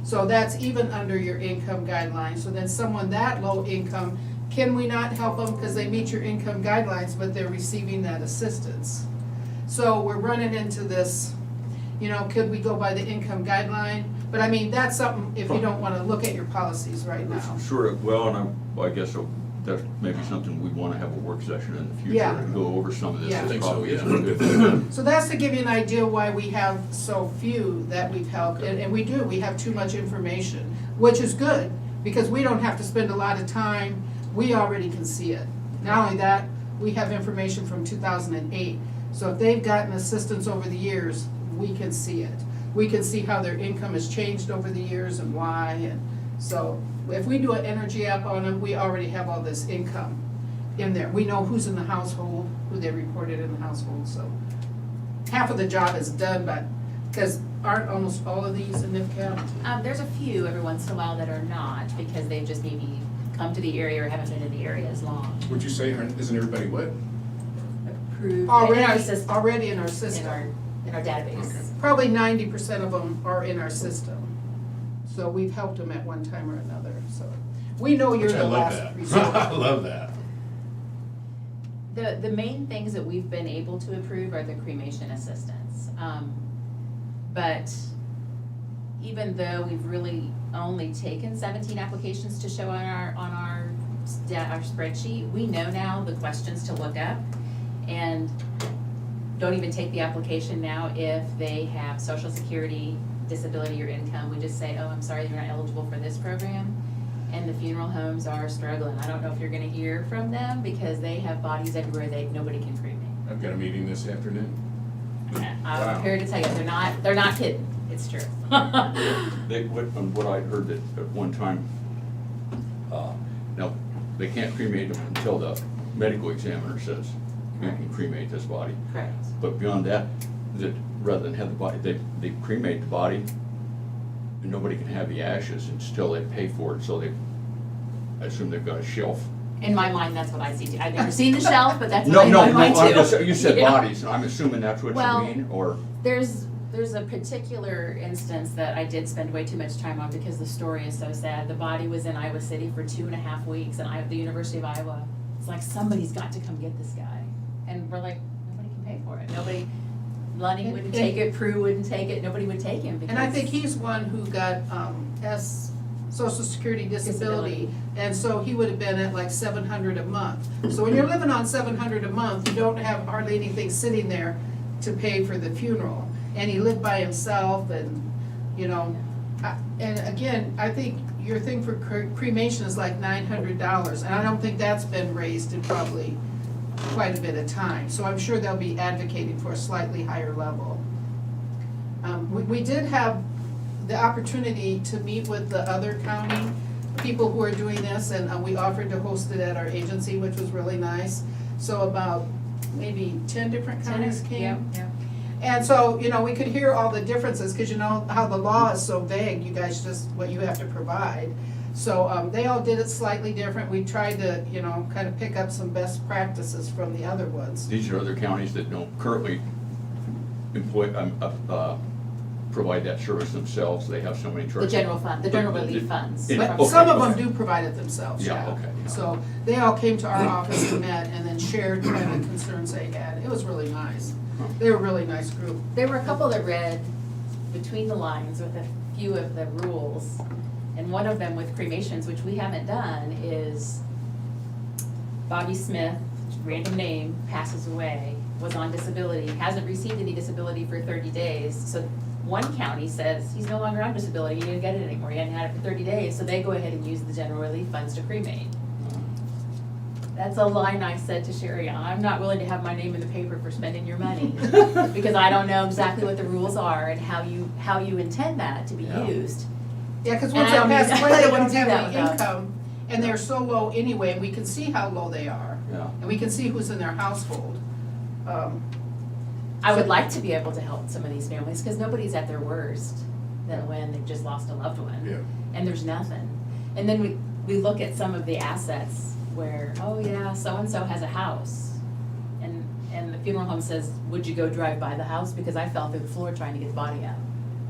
So that's even under your income guidelines. So then someone that low income, can we not help them because they meet your income guidelines, but they're receiving that assistance? So we're running into this, you know, could we go by the income guideline? But I mean, that's something, if you don't wanna look at your policies right now.
Sure, well, and I guess that's maybe something we wanna have a work session in the future
Yeah.
and go over some of this.
Yeah.
I think so,
Probably
yeah.
isn't a good thing.
So that's to give you an idea why we have so few that we've helped, and we do, we have too much information, which is good, because we don't have to spend a lot of time, we already can see it. Not only that, we have information from 2008, so if they've gotten assistance over the years, we can see it. We can see how their income has changed over the years and why, and so if we do an energy app on them, we already have all this income in there. We know who's in the household, who they reported in the household, so half of the job is done, but, because aren't almost all of these in NIFCAP?
There's a few every once in a while that are not, because they've just maybe come to the area or haven't been in the area as long.
Would you say, isn't everybody what?
Approved.
Already in our
In
system.
in our database.
Okay.
Probably 90% of them are in our system. So we've helped them at one time or another, so. We know you're
Which I
the
love
last
that.
resort.
I love that.
The main things that we've been able to approve are the cremation assistance. But even though we've really only taken 17 applications to show on our spreadsheet, we know now the questions to look up, and don't even take the application now if they have Social Security disability or income. We just say, oh, I'm sorry, you're not eligible for this program. And the funeral homes are struggling. I don't know if you're gonna hear from them because they have bodies everywhere nobody can cremate.
I've got a meeting this afternoon.
I'm prepared to tell you, they're not kidding, it's true.
What I heard that at one time, now, they can't cremate them until the medical examiner says, you can cremate this body.
Correct.
But beyond that, that rather than have the body, they cremate the body, and nobody can have the ashes until they pay for it, so I assume they've got a shelf.
In my mind, that's what I see too. I've never seen the shelf, but that's
No,
what in my
no,
mind
I'm
too.
just, you said
Yeah.
bodies, and I'm assuming that's what
Well,
you mean, or?
There's a particular instance that I did spend way too much time on because the story is so sad. The body was in Iowa City for 2.5 weeks, and the University of Iowa, it's like, somebody's got to come get this guy. And we're like, nobody can pay for it. Nobody, Lunny wouldn't take it, Prue wouldn't take it, nobody would take him because.
And I think he's one who got, Social Security disability, and so he would have been at like $700 a month. So when you're living on $700 a month, you don't have hardly anything sitting there to pay for the funeral. And he lived by himself, and, you know, and again, I think your thing for cremation is like $900, and I don't think that's been raised in probably quite a bit of time. So I'm sure they'll be advocating for a slightly higher level. We did have the opportunity to meet with the other county people who are doing this, and we offered to host it at our agency, which was really nice. So about maybe 10 different counties came.
Yeah.
And so, you know, we could hear all the differences, because you know how the law is so vague, you guys just, what you have to provide. So, they all did it slightly different. We tried to, you know, kind of pick up some best practices from the other ones.
These are other counties that don't currently employ, provide that service themselves, they have so many
The
churches.
general fund, the general relief funds.
Yeah,
But
okay,
some of them
okay.
do provide it themselves,
Yeah,
yeah.
okay, yeah.
So, they all came to our office and met, and then shared kind of concerns they had. It was really nice. They were a really nice group.
There were a couple that read between the lines with a few of the rules. And one of them with cremations, which we haven't done, is Bobby Smith, random name, passes away, was on disability, hasn't received any disability for 30 days. So one county says he's no longer on disability, he didn't get it anymore, he hadn't had it for 30 days. So they go ahead and use the general relief funds to cremate. That's a line I said to Sherry, I'm not willing to have my name in the paper for spending your money, because I don't know exactly what the rules are and how you intend that to be
Yeah.
used.
Yeah, because
And
once
I
they
don't
pass
need-
away, they
I
don't
wouldn't do
have
that
any
without-
income, and they're so low anyway, and we can see how low they are.
Yeah.
And we can see who's in their household.
I would like to be able to help some of these families, because nobody's at their worst than when they've just lost a loved one.
Yeah.
And there's nothing. And then we look at some of the assets where, oh yeah, so-and-so has a house. And the funeral home says, would you go drive by the house? Because I fell through the floor trying to get the body out.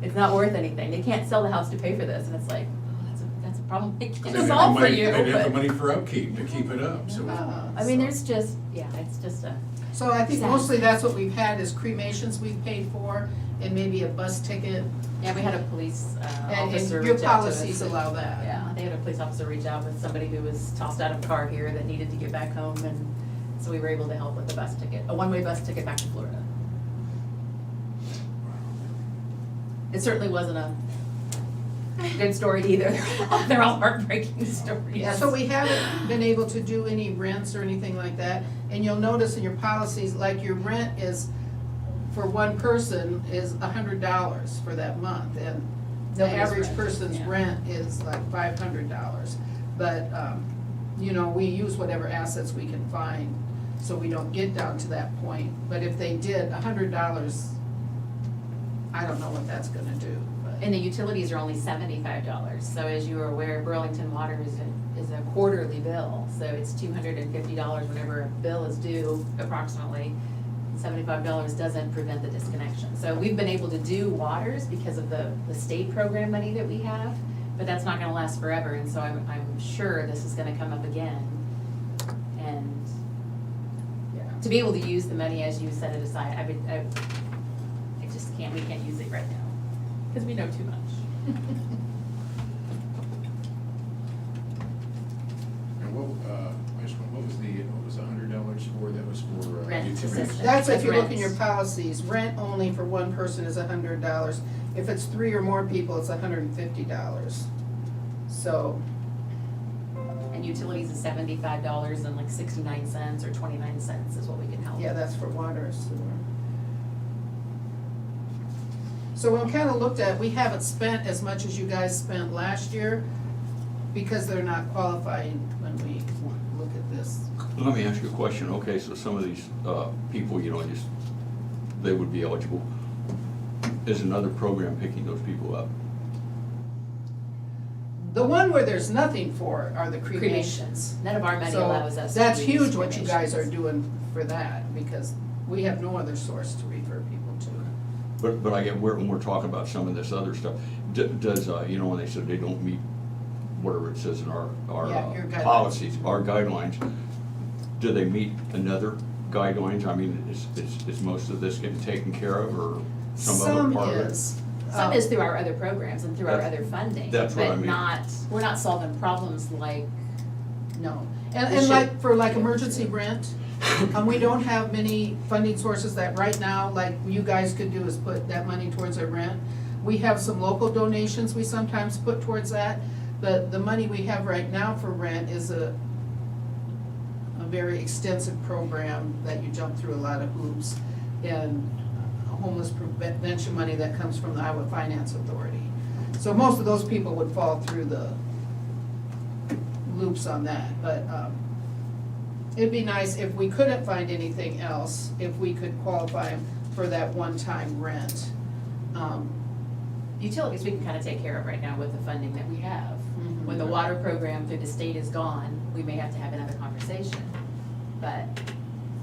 It's not worth anything. They can't sell the house to pay for this. And it's like, oh, that's a problem they
They'd
can't
have the
solve for
money-
you.
They'd have the
but-
money for upkeep to keep it up, so.
I mean, there's just, yeah, it's just a,
So I think
Sad.
mostly that's what we've had is cremations we've paid for, and maybe a bus ticket,
yeah, we had a police
and
officer
your
reach out to us.
policies allow that.
Yeah, they had a police officer reach out with somebody who was tossed out of a car here that needed to get back home, and so we were able to help with the bus ticket, a one-way bus ticket back to Florida. It certainly wasn't a good story either. They're all heartbreaking stories.
Yeah, so we haven't been able to do any rents or anything like that, and you'll notice in your policies, like your rent is, for one person, is $100 for that month, and the
Nobody's
average
rent,
person's
yeah.
rent is like $500. But, you know, we use whatever assets we can find, so we don't get down to that point. But if they did, $100, I don't know what that's gonna do, but.
And the utilities are only $75, so as you are aware, Burlington Water is a quarterly bill, so it's $250 whenever a bill is due approximately. $75 doesn't prevent the disconnection. So we've been able to do waters because of the state program money that we have, but that's not gonna last forever, and so I'm sure this is gonna come up again. And to be able to use the money as you set it aside, I just can't, we can't use it right now, because we know too much.
And what was the $100 for, that was for
Rent
utilities?
assistance.
That's if you look in
rent.
your policies, rent only for one person is $100, If it's 3 or more people, it's $150. So,
And utilities is $75 and like 69 cents or 29 cents is what we can help.
yeah, that's for water and sewer. So we kind of looked at, we haven't spent as much as you guys spent last year because they're not qualifying when we look at this.
Let me ask you a question. Okay, so some of these people, you know, just, they would be eligible. Is another program picking those people up?
The one where there's nothing for are the cremations.
Cremations. None of our money
So
allows us to
that's
do
huge
these
what you guys are
cremations.
doing for that, because we have no other source to refer people to.
But I get, when we're talking about some of this other stuff, does, you know, when they said they don't meet whatever it says in our
Yeah, your guidelines.
policies, our guidelines, do they meet another guidelines? I mean, is most of this getting taken care of, or some other part of it?
Some is through our other programs and through our
That-
other funding,
that's what I
but
mean.
not, we're not solving problems like,
No, and
It should-
like, for like emergency rent, we don't have many funding sources that right now, like you guys could do is put that money towards our rent. We have some local donations we sometimes put towards that, but the money we have right now for rent is a very extensive program that you jump through a lot of hoops, and homeless prevention money that comes from the Iowa Finance Authority. So most of those people would fall through the loops on that, but, it'd be nice if we couldn't find anything else, if we could qualify them for that one-time rent.
utilities we can kind of take care of right now with the funding that we have. When the water program through the state is gone, we may have to have another conversation. But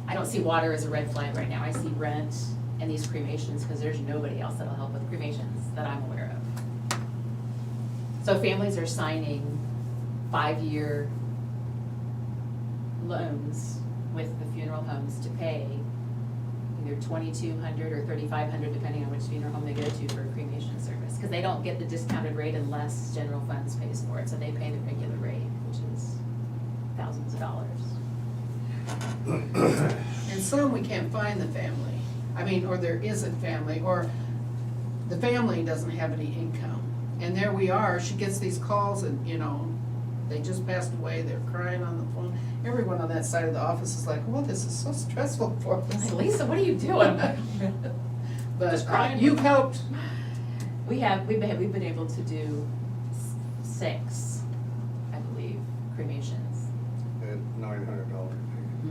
I don't see water as a red flag right now. I see rent and these cremations, because there's nobody else that'll help with cremations that I'm aware of. So families are signing 5-year loans with the funeral homes to pay either $2,200 or $3,500, depending on which funeral home they go to, for a cremation service. Because they don't get the discounted rate unless general funds pays for it, so they pay the regular rate, which is thousands of dollars.
And some we can't find the family, I mean, or there isn't family, or the family doesn't have any income. And there we are, she gets these calls and, you know, they just passed away, they're crying on the phone. Everyone on that side of the office is like, well, this is so stressful for
I'm
us.
like, Lisa, what are you doing?
But
Just crying.
you've helped,
We've been able to do 6, I believe, cremations.
At $900 fee.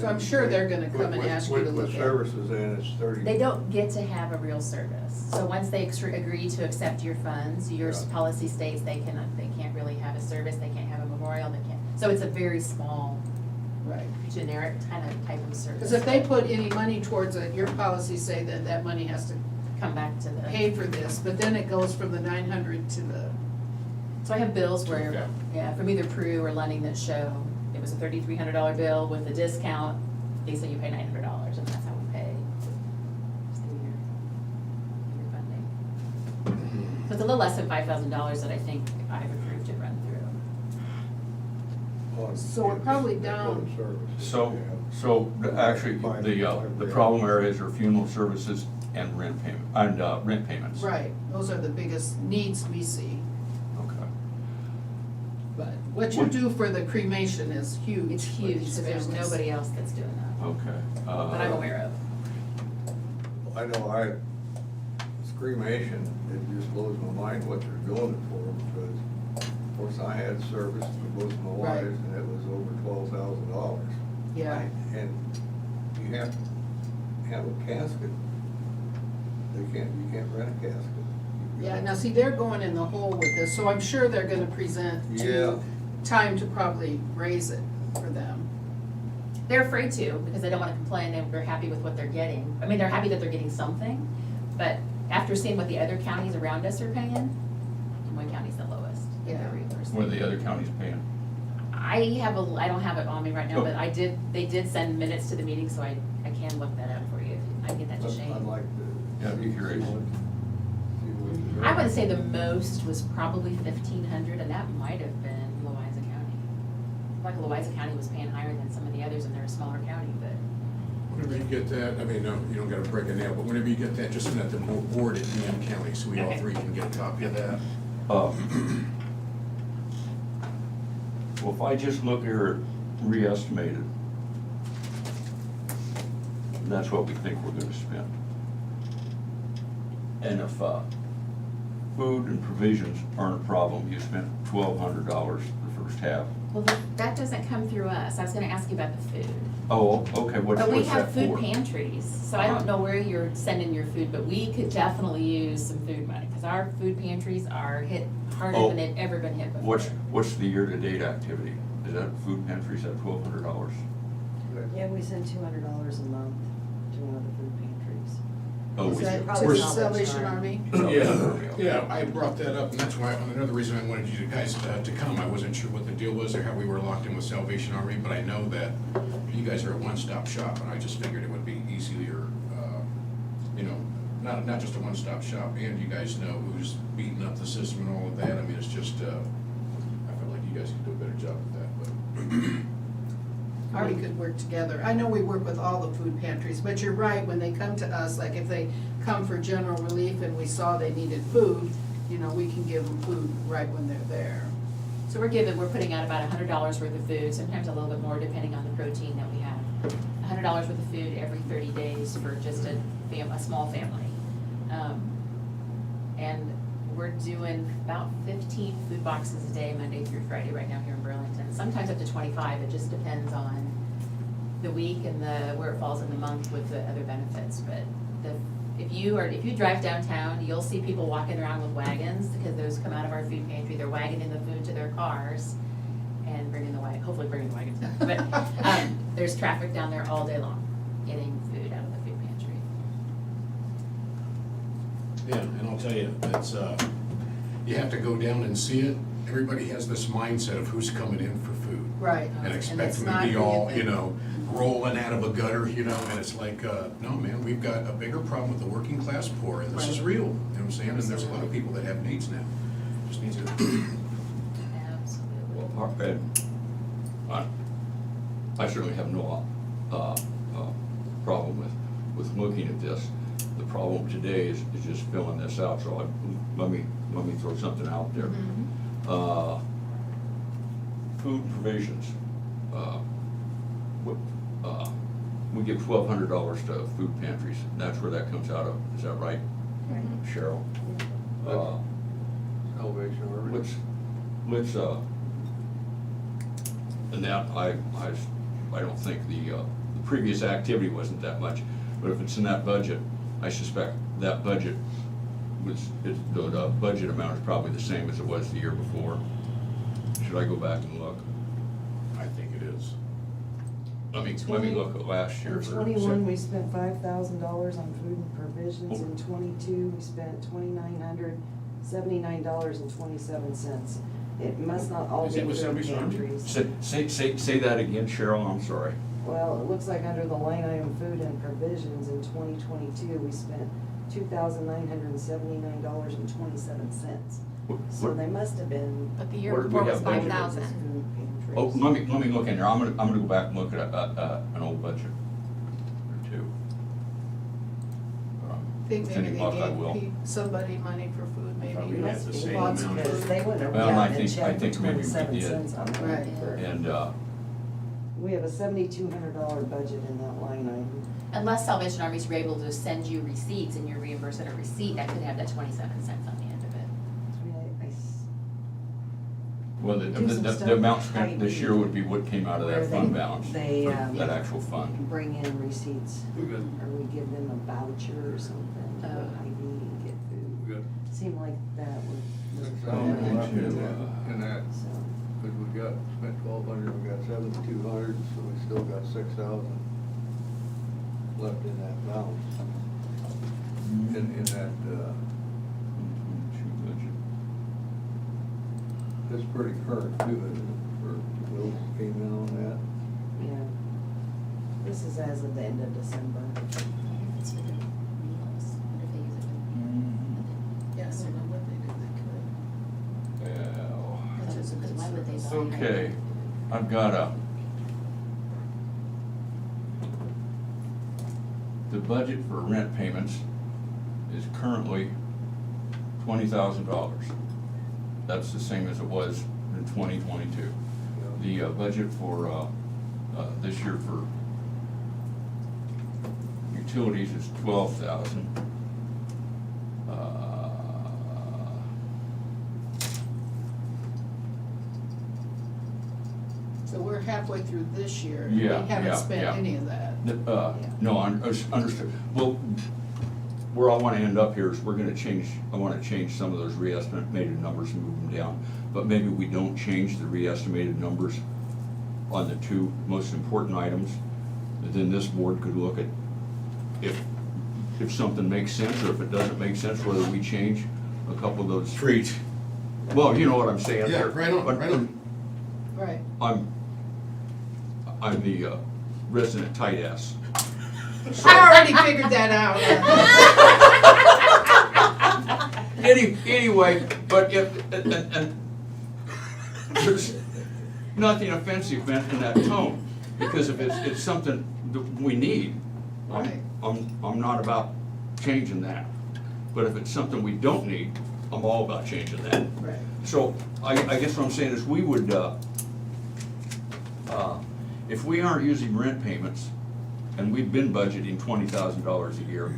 so I'm sure they're gonna come and
With-
ask you to
with-
look
With
at.
services in, it's 30.
They don't get to have a real service. So once they agree to accept your funds, your
Yeah.
policy states they can't really have a service, they can't have a memorial, they can't. So it's a very small,
Right.
generic type of service.
Because if they put any money towards it, your policies say that that money has to
Come back to the.
pay for this, but then it goes from the 900 to the,
So I have bills where,
Okay.
yeah, from either Prue or Lunning that show, it was a $3,300 bill with a discount, they say you pay $900, and that's how we pay. Just through your funding. So it's a little less than $5,000 that I think I've approved to run through.
on-
So we're probably down-
Full services,
So,
yeah.
actually, the problem areas are funeral services and rent payments.
right, those are the biggest needs we see.
Okay.
But what you do for the cremation is huge.
It's
for
huge,
these
because there's
families.
nobody else that's doing that,
Okay.
that I'm aware of.
I know this cremation, it just blows my mind what they're doing it for, because, of course, I had service for both my
Right.
wives, and it was over $12,000.
Yeah,
And you have to have a casket. You can't rent a casket.
yeah, now see, they're going in the hole with this, so I'm sure they're gonna present
Yeah.
to time to probably raise it for them.
They're afraid to, because they don't wanna complain, they're happy with what they're getting. I mean, they're happy that they're getting something, but after seeing what the other counties around us are paying, Des Moines County's the lowest in their
Yeah.
reimbursement.
What are the other counties paying?
I don't have it on me right now, but they did send minutes to the meeting, so I can look that up for you. I can get that to Shane.
I'd like to.
Yeah, I'd be curious.
see what-
I would say the most was probably 1,500, and that might have been Louisa County. Like Louisa County was paying higher than some of the others, and they're a smaller county, but
Whenever you get that, I mean, no, you don't gotta break it now, but whenever you get that, just send that to the board at DM County, so we all
Okay.
three can get a copy of that.
Well, if I just look here at re-estimated, that's what we think we're gonna spend. And if, food and provisions aren't a problem, you spent $1,200 the first half.
Well, that doesn't come through us. I was gonna ask you about the food.
Oh, okay, what's
But we
that
have food
for?
pantries, so I don't know where you're sending your food, but we could definitely use some food money, because our food pantries are hit harder
Oh.
than they've ever been hit before.
What's the year-to-date activity? Is that food pantries at $1,200?
Yeah, we send $200 a month to one of the food pantries.
Oh,
Is
we
that
do.
Probably
to
Salvation
Salvation
Army.
Army?
Yeah, I brought that up, and that's why, another reason I wanted you guys to come. I wasn't sure what the deal was or how we were locked in with Salvation Army, but I know that you guys are a one-stop shop, and I just figured it would be easier, you know, not just a one-stop shop, and you guys know who's beating up the system and all of that. I mean, it's just, I feel like you guys could do a better job with that, but.
Or we could work together. I know we work with all the food pantries, but you're right, when they come to us, like if they come for general relief and we saw they needed food, you know, we can give them food right when they're there.
So we're putting out about $100 worth of food, sometimes a little bit more depending on the protein that we have. $100 worth of food every 30 days for just a small family. And we're doing about 15 food boxes a day, Monday through Friday right now here in Burlington. Sometimes up to 25, it just depends on the week and where it falls in the month with the other benefits. But if you drive downtown, you'll see people walking around with wagons, because those come out of our food pantry. They're wagoning the food to their cars and hopefully bringing the wagons back. But there's traffic down there all day long, getting food out of the food pantry.
Yeah, and I'll tell you, it's, you have to go down and see it. Everybody has this mindset of who's coming in for food.
Right.
And expect
it's
them to
not
be all,
being-
you know, rolling out of a gutter, you know, and it's like, no, man, we've got a bigger problem with the working class poor, and this is
Right.
real, you know what I'm saying? And there's a lot of people that have needs now. Just needs to,
Absolutely.
Well, I certainly have no problem with looking at this. The problem today is just filling this out, so let me throw something out there.
Mhm.
Food provisions. We give $1,200 to food pantries, and that's where that comes out of, is that right, Cheryl?
Salvation Army.
Let's, and that, I don't think the previous activity wasn't that much, but if it's in that budget, I suspect that budget the budget amount is probably the same as it was the year before. Should I go back and look?
I think it is.
Let me look at last year.
In
for-
21, we spent $5,000 on food and provisions. In 22, we spent $2,979.27. It must not all
Is
be
that with
food
Salvation Army?
pantries.
Say that again, Cheryl, I'm sorry.
Well, it looks like under the line item food and provisions in 2022, we spent $2,979.27. So they must have been.
But the year
Where did we
before was
have budget?
5,000.
Food
Oh,
pantries.
let me look in there, I'm gonna go back and look at an old budget or two.
I think
If
maybe
any
they
luck, I will.
gave somebody money for food, maybe.
Probably
It
have
must
the
be,
same
Lots of
amount.
because they wouldn't have
Well, I
gotten a
think- I
check for
think maybe we
27
did.
cents on that.
Right.
And,
We have a $7,200 budget in that line item.
Unless Salvation Armies were able to send you receipts and you're reimbursed at a receipt, that could have that 27 cents on the end of it.
well,
Do some
the
stuff
amount
with
spent this
Hy-Vee
year would be what came out of
where
that fund balance,
They,
that actual fund.
bring in receipts, or we give them a voucher or something to go to Hy-Vee and get food.
Good.
Seemed like that would.
Sounds left in that,
So,
because we spent 1,200, we got 7,200, so we still got 6,000 left in that balance. In that, it's pretty current too, isn't it, for bills came in on that?
yeah. This is as of the end of December.
It's for the meals. What if they use it with-
Yes, I know what they do, they could. That's just a
Because why would they buy
Okay, I've got the budget for rent payments is currently $20,000. That's the same as it was in 2022. The budget for this year for utilities is 12,000.
So we're halfway through this year, and we
Yeah,
haven't
yeah,
spent
yeah.
any of that.
No, understood. Well, where I want to end up here is I want to change some of those re-estimated numbers and move them down. But maybe we don't change the re-estimated numbers on the two most important items. Then this board could look at if something makes sense, or if it doesn't make sense, whether we change a couple of those.
Preach.
Well, you know what I'm saying.
Yeah,
there.
right on,
But
right on.
Right.
I'm the resident tight ass.
I already figured that out.
Anyway, but and there's nothing offensive in that tone, because if it's something that we need,
Right.
I'm not about changing that. But if it's something we don't need, I'm all about changing that.
Right.
So I guess what I'm saying is we would, if we aren't using rent payments, and we've been budgeting $20,000 a year,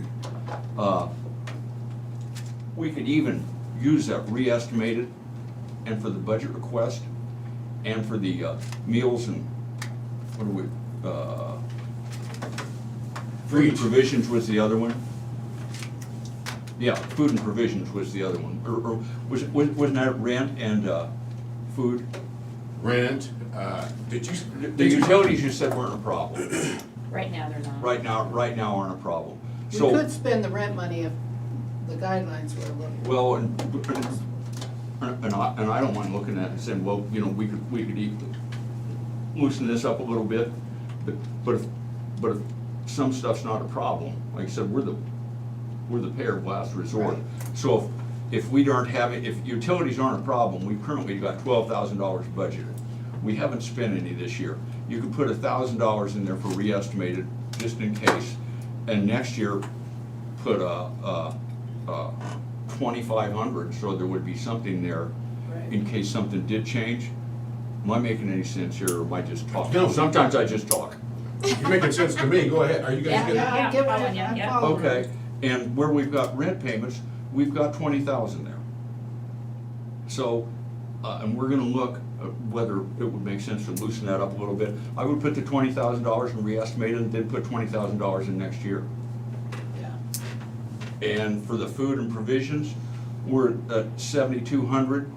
we could even use that re-estimated, and for the budget request, and for the meals and, what do we, food and provisions was the other one? Yeah, food and provisions was the other one, or wasn't that rent and food?
Rent, did you?
The utilities you said weren't a problem.
Right now, they're not.
Right now aren't a problem.
We
So,
could spend the rent money if the guidelines were a little.
well, and I don't mind looking at it and saying, well, you know, we could loosen this up a little bit, but if some stuff's not a problem, like I said, we're the payer of last resort.
Right.
So if utilities aren't a problem, we've currently got $12,000 budgeted. We haven't spent any this year. You could put $1,000 in there for re-estimated, just in case, and next year, put 2,500, so there would be something there in case something did change. Am I making any sense here, or am I just talking?
No.
Sometimes I just talk.
You're making sense to me, go ahead, are you guys
Yeah,
good?
Yeah, I get what
following you,
I'm
yeah.
following.
Okay, and where we've got rent payments, we've got 20,000 there. So, and we're gonna look at whether it would make sense to loosen that up a little bit. I would put the $20,000 and re-estimate it, and then put $20,000 in next year.
Yeah.
And for the food and provisions, we're at 7,200,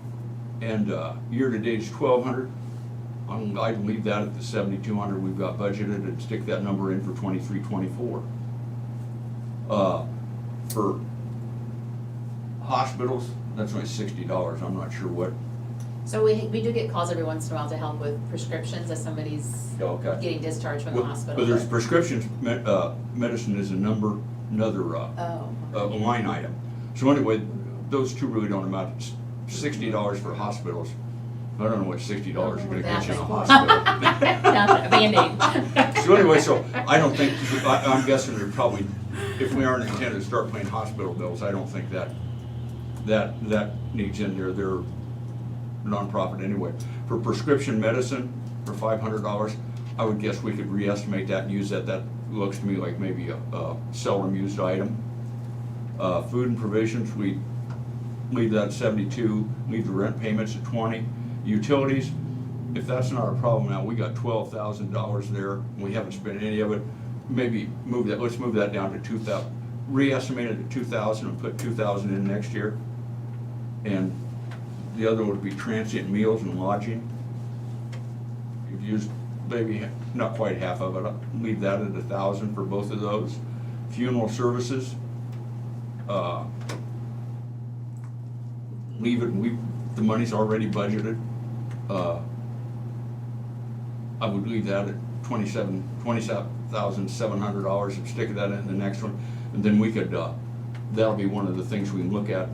and year-to-date is 1,200. I'd leave that at the 7,200 we've got budgeted, and stick that number in for 23, 24. For hospitals, that's only $60. I'm not sure what.
So we do get calls every once in a while to help with prescriptions if somebody's
Okay.
getting discharged from the hospital.
But there's prescriptions, medicine is another line item. So anyway, those two really don't amount to $60 for hospitals. I don't know what $60 is gonna get you in a hospital.
Nothing, a Band-Aid.
So anyway, so I don't think, I'm guessing they're probably, if we aren't intended to start paying hospital bills, I don't think that needs in there. They're nonprofit anyway. For prescription medicine, for $500, I would guess we could re-estimate that and use that. That looks to me like maybe a seldom used item. Food and provisions, we leave that at 72, leave the rent payments at 20. Utilities, if that's not a problem now, we got $12,000 there, we haven't spent any of it. Maybe let's move that down to 2,000, re-estimate it at 2,000 and put 2,000 in next year. And the other would be transient meals and lodging. You've used maybe not quite half of it, leave that at 1,000 for both of those. Funeral services, leave it, the money's already budgeted. I would leave that at $27,700 and stick that in the next one. And then we could, that'll be one of the things we can look at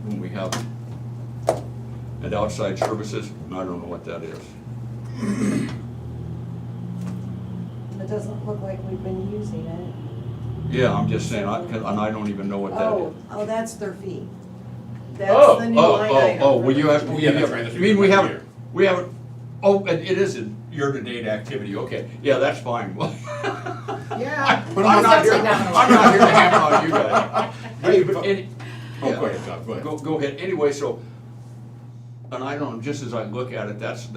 when we have, and outside services, I don't know what that is.
It doesn't look like we've been using it.
Yeah, I'm just saying, and I don't even know what that is.
Oh, that's their fee.
Oh,
That's the new line item.
oh, well, you have,
Oh, yeah, that's right, that's
I mean,
what
we
you're
haven't, it is a year-to-date activity, okay, yeah, that's fine.
Yeah.
But
I'm not here,
Take that one away.
I'm not here to hammer on you guys.
Hey,
But
but-
any-
Oh,
yeah.
go ahead, Tom, go ahead.
Go ahead, anyway, so, and I don't, just as I look at it, that's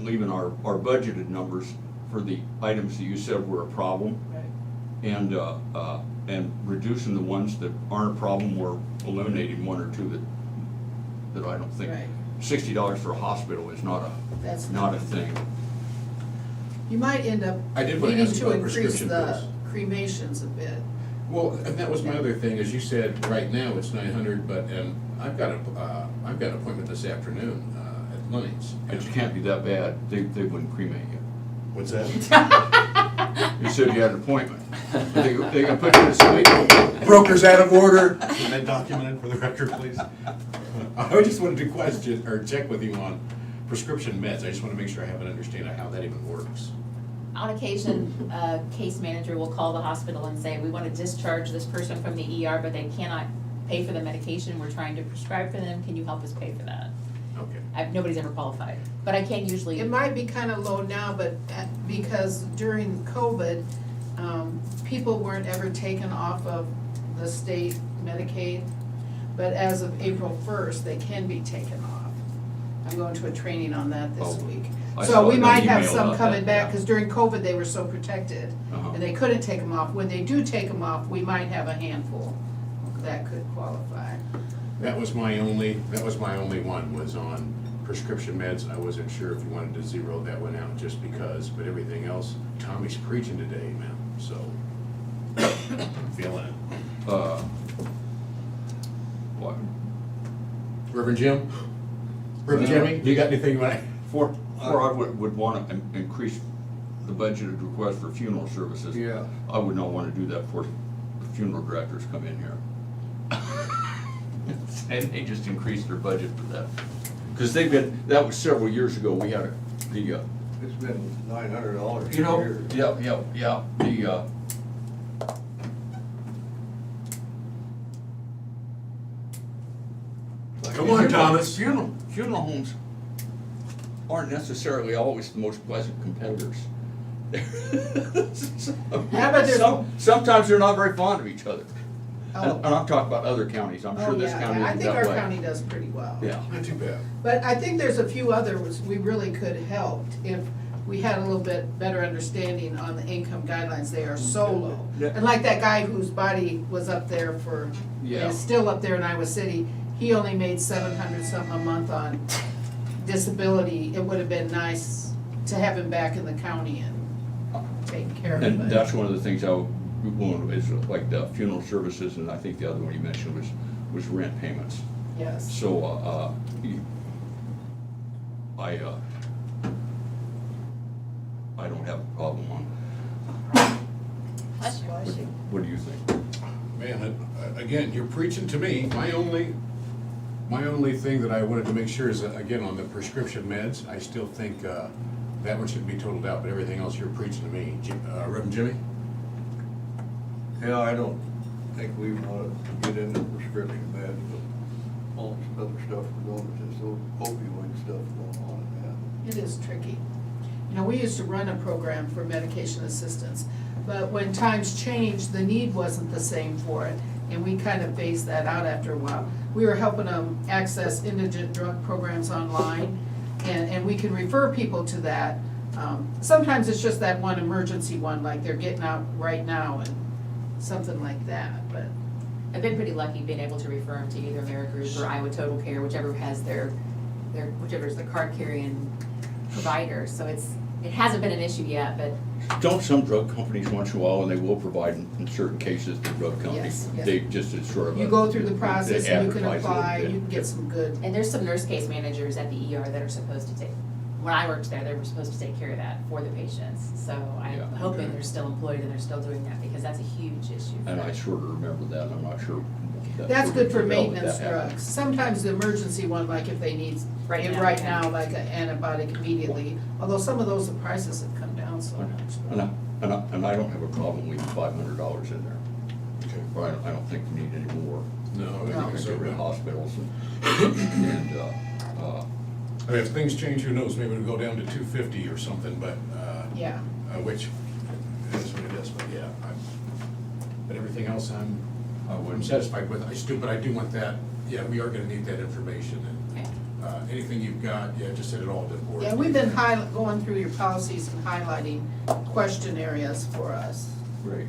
leaving our budgeted numbers for the items that you said were a problem. And reducing the ones that aren't a problem, or eliminating one or two that I don't think.
Right.
$60 for a hospital is
That's
not a thing.
You might end up
I did wanna
needing
ask
to
about
increase
prescription
the
pills.
cremations a bit.
Well, and that was my other thing, as you said, right now it's 900, but, I've got an appointment this afternoon, at Moines.
It can't be that bad, they wouldn't cremate you.
What's that?
You said you had an appointment. They can put you to sleep.
Broker's out of order. Can that documented for the record, please? I just wanted to question, or check with you on prescription meds. I just want to make sure I have an understanding of how that even works.
On occasion, a case manager will call the hospital and say, we want to discharge this person from the ER, but they cannot pay for the medication we're trying to prescribe for them. Can you help us pay for that?
Okay.
Nobody's ever qualified, but I can usually.
It might be kind of low now, but because during COVID, people weren't ever taken off of the state Medicaid. But as of April 1st, they can be taken off. I'm going to a training on that this
Oh,
week.
I
So
saw
we
an
might have
email
some
about
coming
that,
back,
yeah.
because during COVID, they were so protected.
Uh-huh.
And they couldn't take them off. When they do take them off, we might have a handful that could qualify.
That was my only one, was on prescription meds. I wasn't sure if you wanted to zero that one out just because, but everything else, Tommy's preaching today, man, so. Feeling it.
What?
Reverend Jim? Reverend Jimmy, you got anything you want to?
Before I would want to increase the budgeted request for funeral services.
Yeah.
I would not want to do that before the funeral directors come in here. And they just increased their budget for that. Because that was several years ago, we had
It's been $900 a
you know,
year.
yeah,
Come on, Thomas.
Funeral homes aren't necessarily always the most pleasant competitors.
Yeah, but there's-
Sometimes they're not very fond of each other.
Oh.
And I'm talking about other counties, I'm sure
Oh,
this
yeah,
county
I
isn't
think
that
our
way.
county does pretty well.
Yeah.
Not too bad.
But I think there's a few others we really could help if we had a little bit better understanding on the income guidelines. They are so low.
Yeah.
And like that guy whose body was up there for,
Yeah.
is still up there in Iowa City, he only made 700 something a month on disability. It would have been nice to have him back in the county and taking care of him.
And that's one of the things I would want, is like the funeral services, and I think the other one you mentioned was rent payments.
Yes.
So, I don't have a problem on, what do you think?
Man, again, you're preaching to me. My only thing that I wanted to make sure is, again, on the prescription meds, I still think that one should be totaled out, but everything else you're preaching to me. Reverend Jimmy?
Yeah, I don't think we want to get into prescription meds, but all this other stuff we're going with this opioid stuff going on in that.
It is tricky. You know, we used to run a program for medication assistance, but when times changed, the need wasn't the same for it, and we kind of phased that out after a while. We were helping them access indigent drug programs online, and we can refer people to that. Sometimes it's just that one emergency one, like they're getting out right now and something like that, but.
I've been pretty lucky being able to refer them to either Amerigroup or Iowa Total Care, whichever has whichever is the card carrying provider. So it hasn't been an issue yet, but
Don't some drug companies once in a while, and they will provide in certain cases, the drug companies,
Yes, yes.
they just, it's sort of a.
You go through the process
they
and you can
advertise a little
apply,
bit.
you can get some good.
and there's some nurse case managers at the ER that are supposed to take. When I worked there, they were supposed to take care of that for the patients. So I'm
Yeah.
hoping they're still employed and they're still doing that because that's a huge issue.
And I sort of remember that, I'm not sure.
That's good for
developed
maintenance
that happened.
drugs. Sometimes the emergency one, like if they need
Right
it
now,
right
yeah.
now, like an antibiotic immediately, although some of those, the prices have come down so much.
And I don't have a problem leaving $500 in there. Or I don't think we need any more.
No, I think
Get
so.
rid of hospitals and,
I mean, if things change, who knows, maybe it'll go down to 250 or something, but,
Yeah.
which is what it is, but yeah. But everything else I'm satisfied with. But I do want that, yeah, we are gonna need that information,
Okay.
and anything you've got, yeah, just send it all to the board.
Yeah, we've been going through your policies and highlighting question areas for us.
great.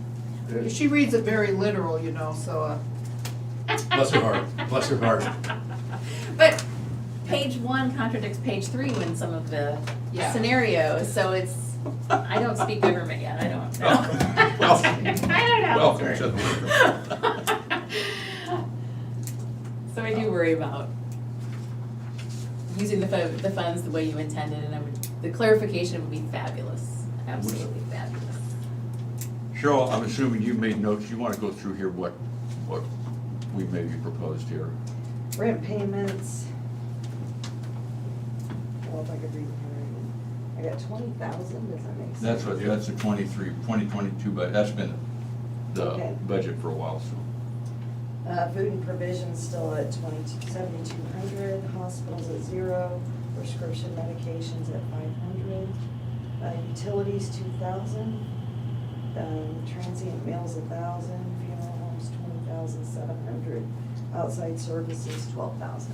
She reads it very literal, you know, so,
Bless her heart, bless her heart.
But page 1 contradicts page 3 in some of the
Yeah.
scenarios, so it's, I don't speak government yet, I don't know.
Welcome.
I don't know.
Welcome to the
So I do worry about using the funds the way you intended, and the clarification would be fabulous, absolutely fabulous.
Cheryl, I'm assuming you made notes. You want to go through here what we maybe proposed here?
Rent payments. Well, if I could read it right. I got 20,000, does that make sense?
That's the 2022, but that's been the
Okay.
budget for a while, so.
Food and provisions still at 7,200, hospitals at 0, prescription medications at 500, utilities 2,000, transient meals 1,000, funeral homes 20,700, outside services 12,000.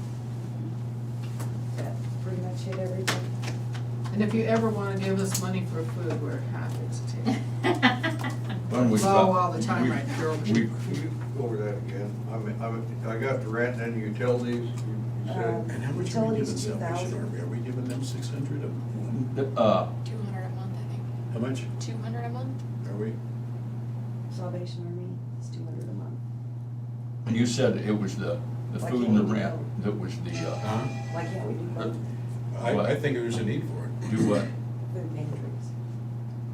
That pretty much hit everything.
and if you ever wanna give us money for food, we're happy to take.
When we
Low all the time
we-
right now.
we-
Can you go over that again? I got the rent and the utilities, you said.
And how much are we
Utilities,
giving Salvation
2,000.
Army? Are we giving them 600 a month?
200 a month, I think.
How much
200 a month?
are we?
Salvation Army is 200 a month.
And you said it was the
Why
food and the
can't we do
rent
both?
that was the,
Why can't we do both?
I think there's a need for it.
do what?
Food pantries?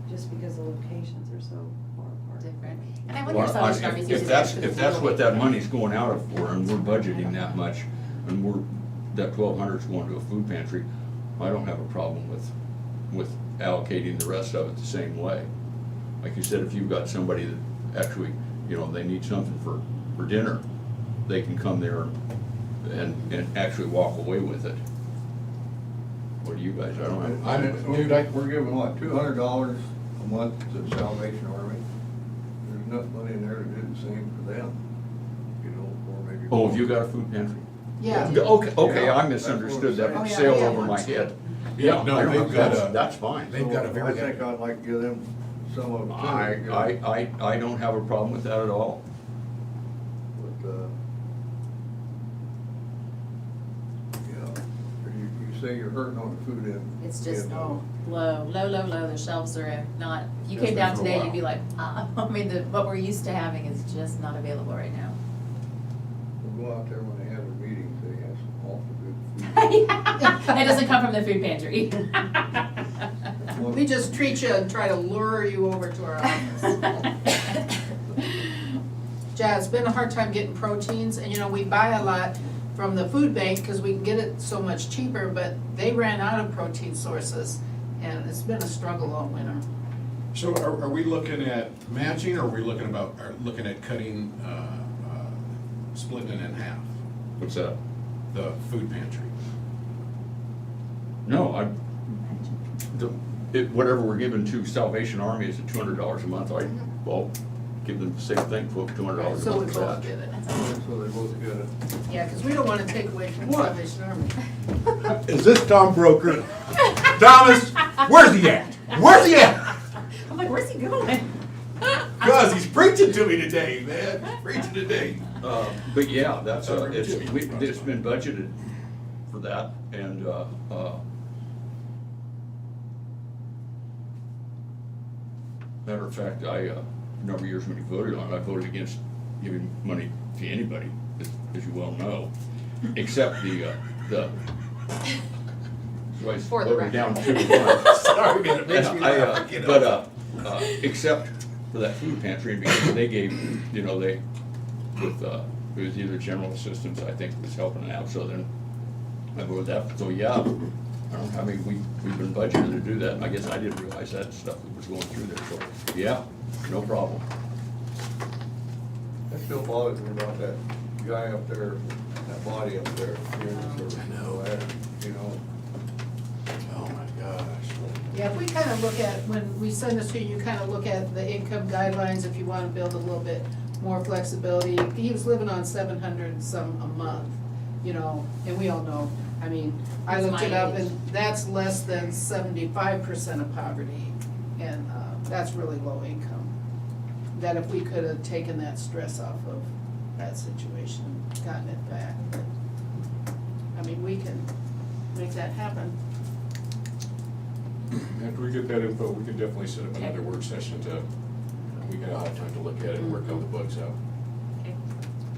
Just because the locations are so far apart.
Different. And I wonder
Well,
if Salvation Army's using
if that's what that money's going out of for, and we're budgeting that much, and that 1,200's going to a food pantry, I don't have a problem with allocating the rest of it the same way. Like you said, if you've got somebody that actually, they need something for dinner, they can come there and actually walk away with it. What do you guys, I don't have.
Dude,
We're giving what, $200 a month to Salvation Army? There's enough money in there to do the same for them, or maybe.
Oh, have you got a food pantry?
Yeah.
Okay,
Yeah,
I
that's what
misunderstood
I'm
that
saying.
sailed
Oh, yeah,
over
yeah.
my head.
Yeah, no,
I don't
they've
have-
got
that's-
a-
That's fine.
They've got a
So
very.
I think I'd like to give them some of it too.
I don't have a problem with that at all.
But, you say you're hurting on the food end.
It's just
end.
low. The shelves are not, if you
Has
came
been
down
for a
today,
while.
you'd be like, I mean, what we're used to having is just not available right now.
We'll go out there when they have their meetings, they have some awful good food.
That doesn't come from the food pantry.
We just treat you and try to lure you over to our office. Yeah, it's been a hard time getting proteins, and we buy a lot from the food bank because we can get it so much cheaper, but they ran out of protein sources, and it's been a struggle all winter.
So are we looking at matching, or are we looking at cutting, splitting it in half,
What's that?
the food pantry?
No, whatever we're giving to Salvation Army is at $200 a month. Well, give them the same thing, for $200 a
So we
month for
both
that.
get it.
So they both get it.
Yeah, because we don't want to take away from
What?
Salvation Army.
Is this Tom Broker? Thomas, where's he at? Where's he at?
I'm like, where's he going?
Cause he's preaching to me today, man. He's preaching today.
But yeah, that's,
Jimmy.
it's been budgeted for that, and, matter of fact, a number of years when you voted on it, I voted against giving money to anybody, as you well know, except the, so I
For the
voted
record.
down 2-1.
Sorry, man, it makes me laugh. You know.
But, except for that food pantry, because they gave, it was either general assistance, I think, was helping out, so then I voted that, so yeah. We've been budgeted to do that, and I guess I didn't realize that stuff was going through there, so, yeah, no problem.
That still bothers me about that guy up there, that body up there.
I know.
You know,
Oh my gosh.
Yeah, if we kind of look at, when we send this to you, you kind of look at the income guidelines, if you want to build a little bit more flexibility. He was living on 700 some a month, you know, and we all know, I mean, I
It's
looked it
my
up
age.
and that's less than 75% of poverty. And that's really low income. That if we could have taken that stress off of that situation, gotten it back. But, I mean, we can make that happen.
After we get that info, we can definitely set up another work session we can all have time to look at it and work all the bugs out.
Okay.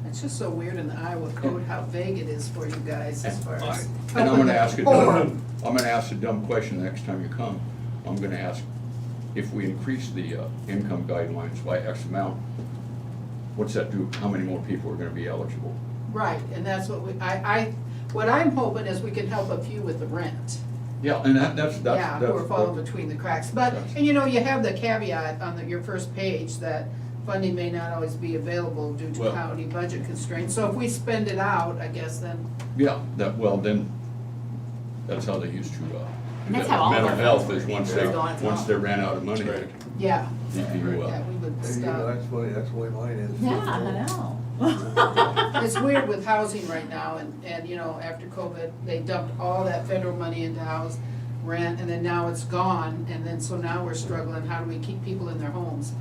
It's just so weird in the Iowa code how vague it is for you guys as far as.
And I'm gonna ask a
Or-
dumb question the next time you come. I'm gonna ask, if we increase the income guidelines by X amount, what's that do? How many more people are gonna be eligible?
Right, and that's what what I'm hoping is we can help a few with the rent.
Yeah, and that's.
Yeah, who are falling between the cracks. But, and you know, you have the caveat on your first page that funding may not always be available due to
Well-
county budget constraints. So if we spend it out, I guess then,
Yeah, then, that's how they used to,
And that's how all of
mental
our
health
funds
is
work.
once
It's going to
once
all.
they ran out of money.
That's right.
yeah,
DPU,
yeah, we would
and, you know,
stop.
that's the way mine is.
Yeah, I know.
It's weird with housing right now, and, you know, after COVID, they dumped all that federal money into house rent, and then now it's gone, and then, so now we're struggling, how do we keep people in their homes?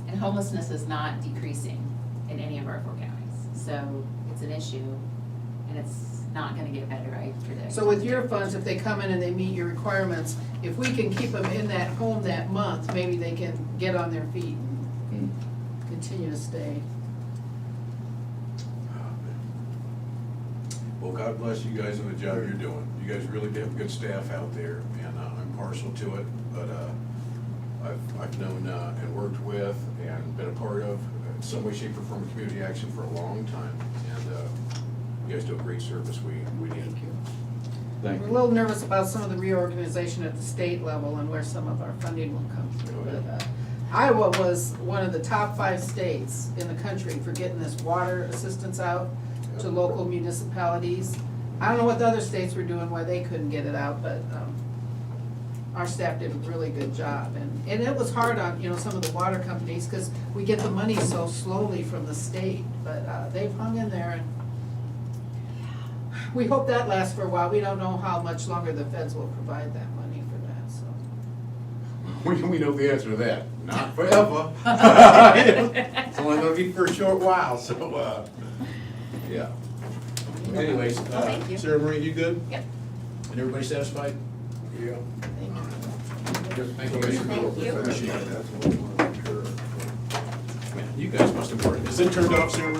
And homelessness is not decreasing in any of our 4 counties, so it's an issue, and it's not gonna get better, I predict.
So with your funds, if they come in and they meet your requirements, if we can keep them in that home that month, maybe they can get on their feet and continue to stay.
Well, God bless you guys and the job you're doing. You guys really have good staff out there, and I'm partial to it, but I've known and worked with and been a part of, in some way, shape, or form, of community action for a long time, and you guys do a great service. We need it.
Thank
We're a
you.
little nervous about some of the reorganization at the state level and where some of our funding will come through. But Iowa was one of the top 5 states in the country for getting this water assistance out to local municipalities. I don't know what the other states were doing, why they couldn't get it out, but our staff did a really good job. And it was hard on, you know, some of the water companies, because we get the money so slowly from the state, but they've hung in there, and we hope that lasts for a while. We don't know how much longer the feds will provide that money for that, so.
We know the answer to that. Not forever. It's only gonna be for a short while, so, yeah. Anyways,
Well, thank you.
Sarah Marie, you good?
Yep.
And everybody satisfied?
Yeah.
Thank you.
Thank you.
Appreciate it.
That's what we want to make sure.
Man, you guys must have worked. Is it turned off, Sarah Marie?